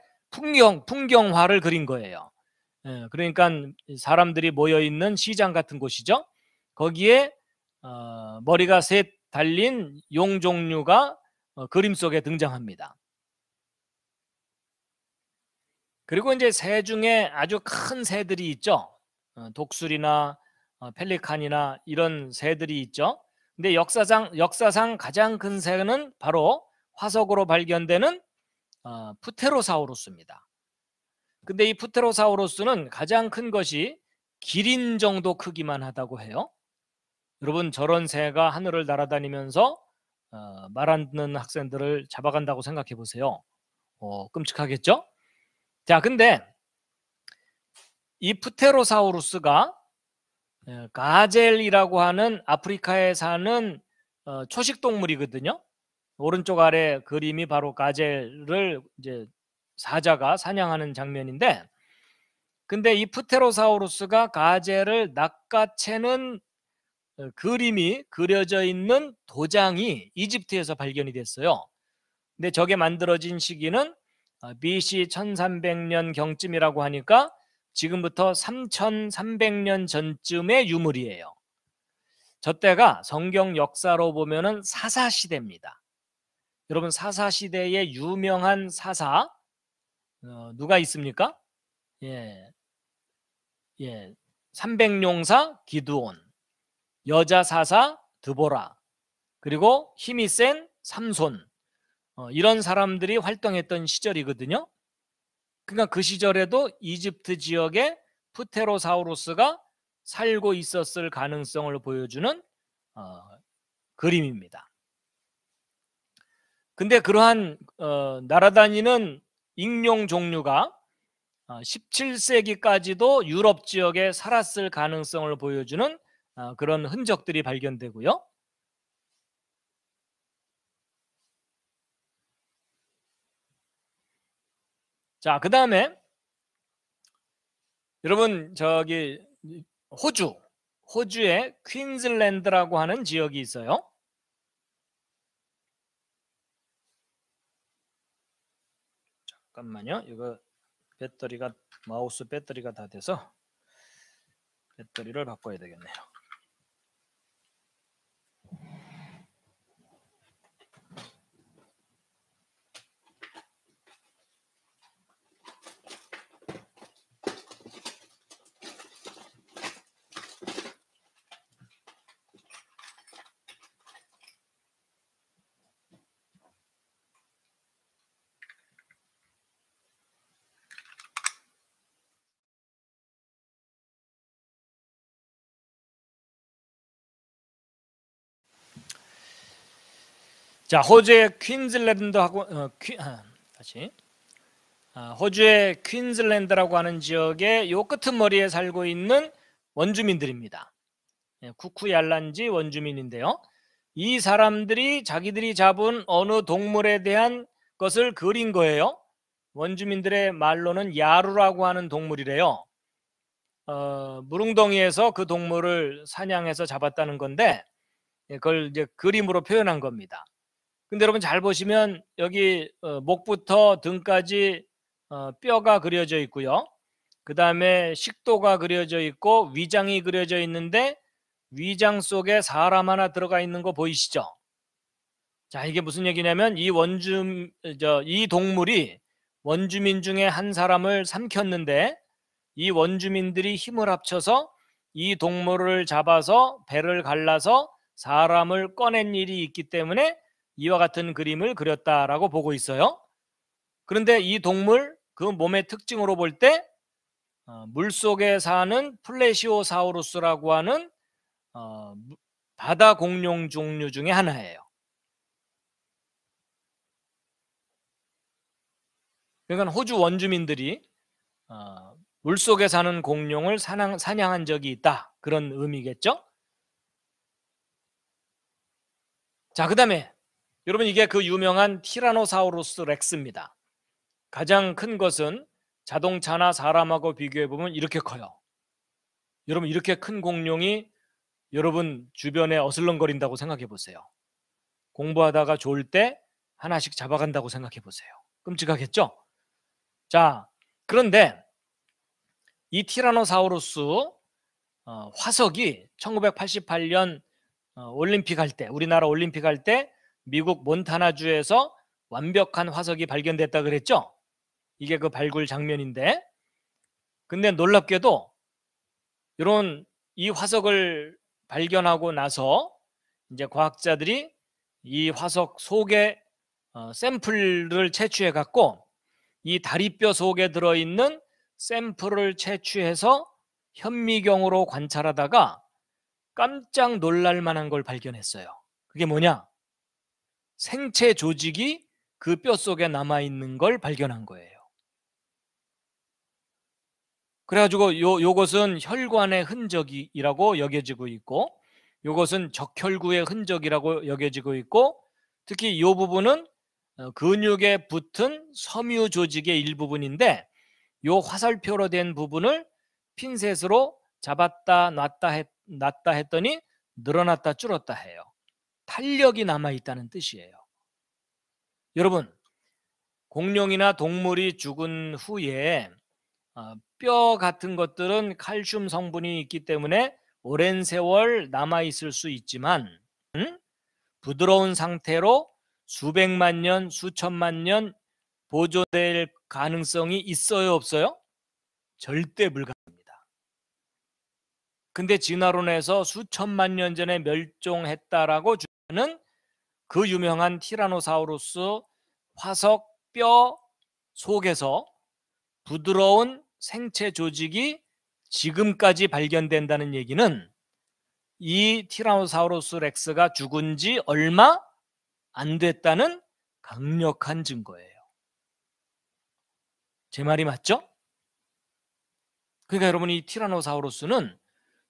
풍경화를 그린 거예요. 그러니까 사람들이 모여 있는 시장 같은 곳이죠. 거기에 머리가 셋 달린 용 종류가 그림 속에 등장합니다. 그리고 이제 새 중에 아주 큰 새들이 있죠. 독수리나 펠리칸이나 이런 새들이 있죠. 근데 역사상 가장 큰 새는 바로 화석으로 발견되는 프테로사우루스입니다. 근데 이 프테로사우루스는 가장 큰 것이 기린 정도 크기만 하다고 해요. 여러분, 저런 새가 하늘을 날아다니면서 말 안 듣는 학생들을 잡아간다고 생각해 보세요. 끔찍하겠죠? 자, 근데 이 프테로사우루스가 가젤이라고 하는 아프리카에 사는 초식 동물이거든요. 오른쪽 아래 그림이 바로 가젤을 이제 사자가 사냥하는 장면인데, 근데 이 프테로사우루스가 가젤을 낚아채는 그림이 그려져 있는 도장이 이집트에서 발견이 됐어요. 근데 저게 만들어진 시기는 BC 1300년 경쯤이라고 하니까 지금부터 3300년 전쯤의 유물이에요. 저 때가 성경 역사로 보면은 사사시대입니다. 여러분, 사사시대의 유명한 사사 누가 있습니까? 300용사 기드온, 여자 사사 드보라, 그리고 힘이 센 삼손, 이런 사람들이 활동했던 시절이거든요. 그러니까 그 시절에도 이집트 지역에 프테로사우루스가 살고 있었을 가능성을 보여주는 그림입니다. 근데 그러한 날아다니는 익룡 종류가 17세기까지도 유럽 지역에 살았을 가능성을 보여주는 그런 흔적들이 발견되고요. 자, 그 다음에 여러분, 저기 호주에 퀸즐랜드라고 하는 지역이 있어요. 잠깐만요. 이거 마우스 배터리가 다 돼서 배터리를 바꿔야 되겠네요. 자, 호주의 퀸즐랜드하고 호주의 퀸즐랜드라고 하는 지역의 요 끄트머리에 살고 있는 원주민들입니다. 쿠쿠얄란지 원주민인데요. 이 사람들이 자기들이 잡은 어느 동물에 대한 것을 그린 거예요. 원주민들의 말로는 야루라고 하는 동물이래요. 무릉덩이에서 그 동물을 사냥해서 잡았다는 건데 그걸 이제 그림으로 표현한 겁니다. 근데 여러분 잘 보시면 여기 목부터 등까지 뼈가 그려져 있고요. 그 다음에 식도가 그려져 있고 위장이 그려져 있는데 위장 속에 사람 하나 들어가 있는 거 보이시죠? 자, 이게 무슨 얘기냐면 이 동물이 원주민 중에 한 사람을 삼켰는데 이 원주민들이 힘을 합쳐서 이 동물을 잡아서 배를 갈라서 사람을 꺼낸 일이 있기 때문에 이와 같은 그림을 그렸다라고 보고 있어요. 그런데 이 동물 그 몸의 특징으로 볼 때 물속에 사는 플래시오사우루스라고 하는 바다 공룡 종류 중에 하나예요. 그러니까 호주 원주민들이 물속에 사는 공룡을 사냥한 적이 있다, 그런 의미겠죠. 자, 그 다음에 여러분 이게 그 유명한 티라노사우루스 렉스입니다. 가장 큰 것은 자동차나 사람하고 비교해 보면 이렇게 커요. 여러분 이렇게 큰 공룡이 여러분 주변에 어슬렁거린다고 생각해 보세요. 공부하다가 좋을 때 하나씩 잡아간다고 생각해 보세요. 끔찍하겠죠? 자, 그런데 이 티라노사우루스 화석이 1988년 올림픽 할 때, 우리나라 올림픽 할 때 미국 몬타나주에서 완벽한 화석이 발견됐다 그랬죠? 이게 그 발굴 장면인데, 근데 놀랍게도 이런 이 화석을 발견하고 나서 이제 과학자들이 이 화석 속에 샘플을 채취해 갖고 이 다리뼈 속에 들어있는 샘플을 채취해서 현미경으로 관찰하다가 깜짝 놀랄 만한 걸 발견했어요. 그게 뭐냐? 생체 조직이 그 뼈 속에 남아있는 걸 발견한 거예요. 그래가지고 요것은 혈관의 흔적이라고 여겨지고 있고, 요것은 적혈구의 흔적이라고 여겨지고 있고, 특히 이 부분은 근육에 붙은 섬유 조직의 일부분인데, 요 화살표로 된 부분을 핀셋으로 잡았다 놨다 했더니 늘어났다 줄었다 해요. 탄력이 남아있다는 뜻이에요. 여러분, 공룡이나 동물이 죽은 후에 뼈 같은 것들은 칼슘 성분이 있기 때문에 오랜 세월 남아있을 수 있지만 부드러운 상태로 수백만 년, 수천만 년 보존될 가능성이 있어요, 없어요? 절대 불가능합니다. 근데 진화론에서 수천만 년 전에 멸종했다라고 주장하는 그 유명한 티라노사우루스 화석 뼈 속에서 부드러운 생체 조직이 지금까지 발견된다는 얘기는 이 티라노사우루스 렉스가 죽은 지 얼마 안 됐다는 강력한 증거예요. 제 말이 맞죠? 그러니까 여러분, 이 티라노사우루스는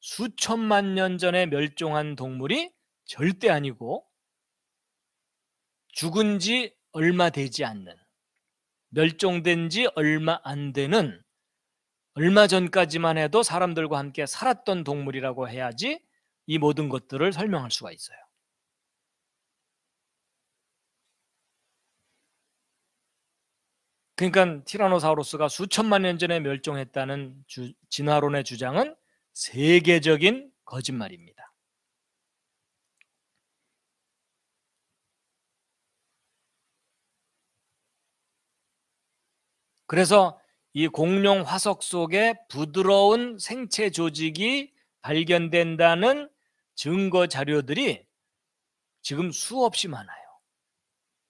수천만 년 전에 멸종한 동물이 절대 아니고 죽은 지 얼마 되지 않는, 멸종된 지 얼마 안 되는, 얼마 전까지만 해도 사람들과 함께 살았던 동물이라고 해야지 이 모든 것들을 설명할 수가 있어요. 그러니까 티라노사우루스가 수천만 년 전에 멸종했다는 진화론의 주장은 세계적인 거짓말입니다. 그래서 이 공룡 화석 속에 부드러운 생체 조직이 발견된다는 증거 자료들이 지금 수없이 많아요.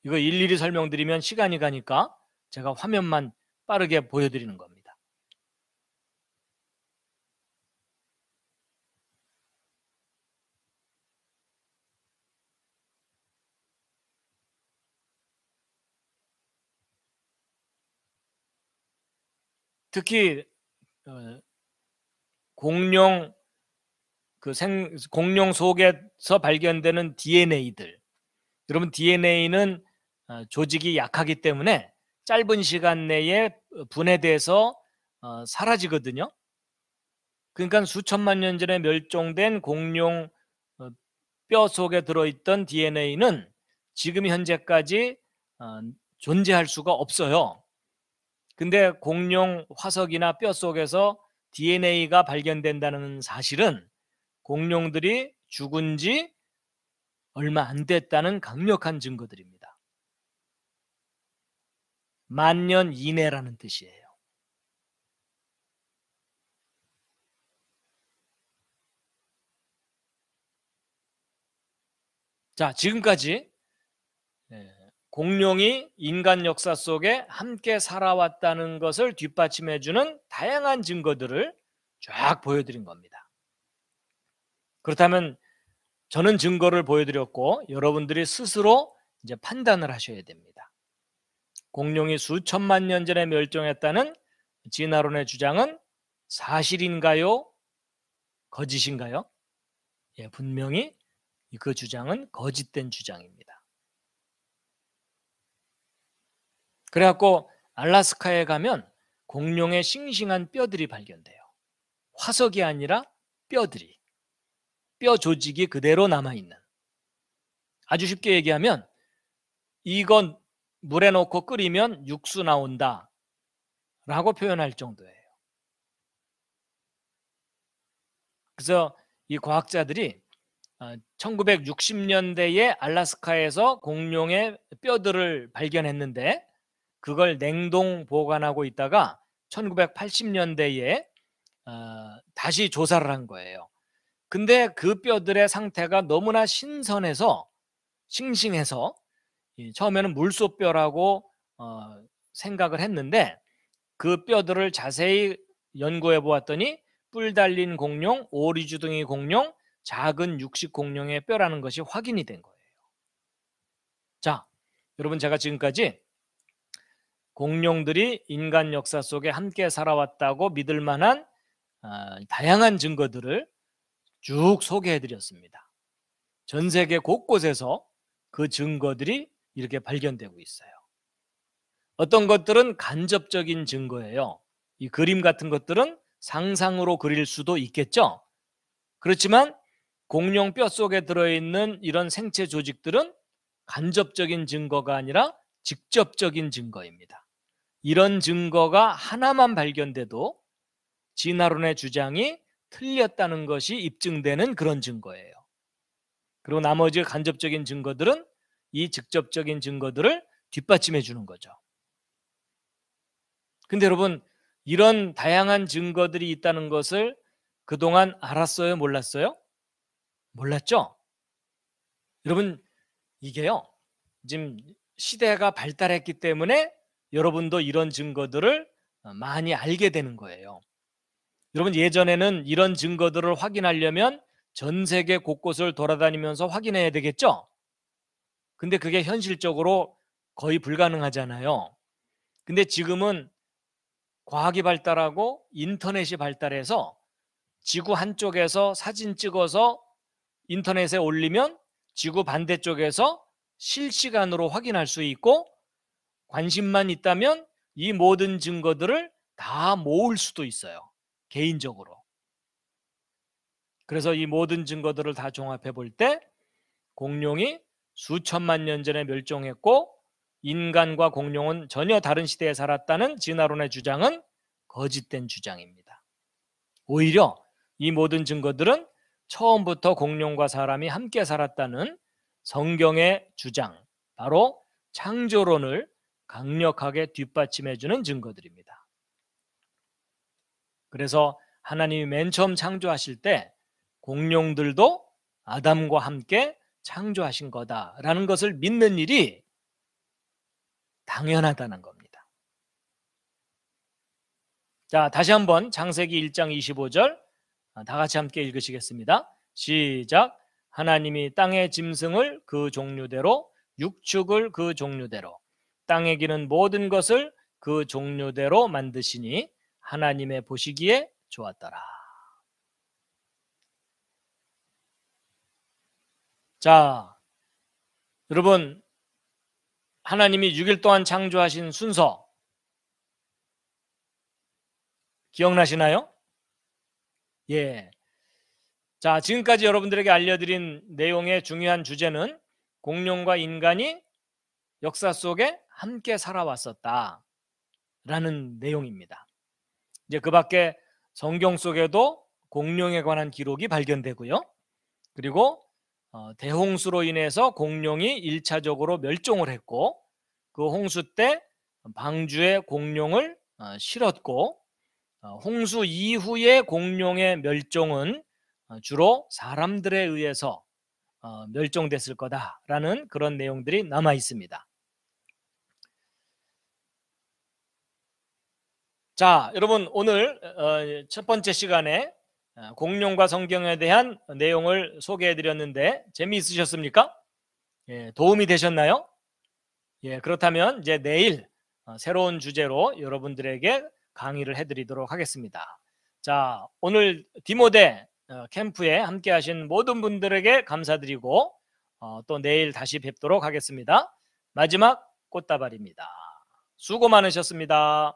이거 일일이 설명드리면 시간이 가니까 제가 화면만 빠르게 보여드리는 겁니다. 특히 공룡 공룡 속에서 발견되는 DNA들, 여러분 DNA는 조직이 약하기 때문에 짧은 시간 내에 분해돼서 사라지거든요. 그러니까 수천만 년 전에 멸종된 공룡 뼈 속에 들어있던 DNA는 지금 현재까지 존재할 수가 없어요. 근데 공룡 화석이나 뼈 속에서 DNA가 발견된다는 사실은 공룡들이 죽은 지 얼마 안 됐다는 강력한 증거들입니다. 10,000년 이내라는 뜻이에요. 자, 지금까지 공룡이 인간 역사 속에 함께 살아왔다는 것을 뒷받침해주는 다양한 증거들을 쫙 보여드린 겁니다. 그렇다면 저는 증거를 보여드렸고 여러분들이 스스로 이제 판단을 하셔야 됩니다. 공룡이 수천만 년 전에 멸종했다는 진화론의 주장은 사실인가요? 거짓인가요? 예, 분명히 그 주장은 거짓된 주장입니다. 그래갖고 알래스카에 가면 공룡의 싱싱한 뼈들이 발견돼요. 화석이 아니라 뼈들이, 뼈 조직이 그대로 남아있는. 아주 쉽게 얘기하면 이건 물에 넣고 끓이면 육수 나온다 라고 표현할 정도예요. 그래서 이 과학자들이 1960년대에 알래스카에서 공룡의 뼈들을 발견했는데 그걸 냉동 보관하고 있다가 1980년대에 다시 조사를 한 거예요. 근데 그 뼈들의 상태가 너무나 신선해서 싱싱해서 처음에는 물소뼈라고 생각을 했는데 그 뼈들을 자세히 연구해 보았더니 뿔 달린 공룡, 오리주둥이 공룡, 작은 육식 공룡의 뼈라는 것이 확인이 된 거예요. 자, 여러분 제가 지금까지 공룡들이 인간 역사 속에 함께 살아왔다고 믿을 만한 다양한 증거들을 쭉 소개해 드렸습니다. 전 세계 곳곳에서 그 증거들이 이렇게 발견되고 있어요. 어떤 것들은 간접적인 증거예요. 이 그림 같은 것들은 상상으로 그릴 수도 있겠죠. 그렇지만 공룡 뼈 속에 들어있는 이런 생체 조직들은 간접적인 증거가 아니라 직접적인 증거입니다. 이런 증거가 하나만 발견돼도 진화론의 주장이 틀렸다는 것이 입증되는 그런 증거예요. 그리고 나머지 간접적인 증거들은 이 직접적인 증거들을 뒷받침해 주는 거죠. 근데 여러분, 이런 다양한 증거들이 있다는 것을 그동안 알았어요? 몰랐어요? 몰랐죠? 여러분, 이게요, 지금 시대가 발달했기 때문에 여러분도 이런 증거들을 많이 알게 되는 거예요. 여러분, 예전에는 이런 증거들을 확인하려면 전 세계 곳곳을 돌아다니면서 확인해야 되겠죠? 근데 그게 현실적으로 거의 불가능하잖아요. 근데 지금은 과학이 발달하고 인터넷이 발달해서 지구 한쪽에서 사진 찍어서 인터넷에 올리면 지구 반대쪽에서 실시간으로 확인할 수 있고 관심만 있다면 이 모든 증거들을 다 모을 수도 있어요. 개인적으로. 그래서 이 모든 증거들을 다 종합해 볼 때 공룡이 수천만 년 전에 멸종했고 인간과 공룡은 전혀 다른 시대에 살았다는 진화론의 주장은 거짓된 주장입니다. 오히려 이 모든 증거들은 처음부터 공룡과 사람이 함께 살았다는 성경의 주장, 바로 창조론을 강력하게 뒷받침해주는 증거들입니다. 그래서 하나님이 맨 처음 창조하실 때 공룡들도 아담과 함께 창조하신 거다라는 것을 믿는 일이 당연하다는 겁니다. 자, 다시 한번 창세기 1장 25절 다 같이 함께 읽으시겠습니다. 시작. 하나님이 땅의 짐승을 그 종류대로, 육축을 그 종류대로, 땅에 기는 모든 것을 그 종류대로 만드시니 하나님의 보시기에 좋았더라. 자, 여러분, 하나님이 6일 동안 창조하신 순서 기억나시나요? 예. 자, 지금까지 여러분들에게 알려드린 내용의 중요한 주제는 공룡과 인간이 역사 속에 함께 살아왔었다라는 내용입니다. 이제 그 밖에 성경 속에도 공룡에 관한 기록이 발견되고요. 그리고 대홍수로 인해서 공룡이 1차적으로 멸종을 했고, 그 홍수 때 방주에 공룡을 실었고, 홍수 이후의 공룡의 멸종은 주로 사람들에 의해서 멸종됐을 거다라는 그런 내용들이 남아 있습니다. 자, 여러분, 오늘 첫 번째 시간에 공룡과 성경에 대한 내용을 소개해 드렸는데 재미있으셨습니까? 예, 도움이 되셨나요? 예, 그렇다면 이제 내일 새로운 주제로 여러분들에게 강의를 해드리도록 하겠습니다. 자, 오늘 디모데 캠프에 함께 하신 모든 분들에게 감사드리고 또 내일 다시 뵙도록 하겠습니다. 마지막 꽃다발입니다. 수고 많으셨습니다.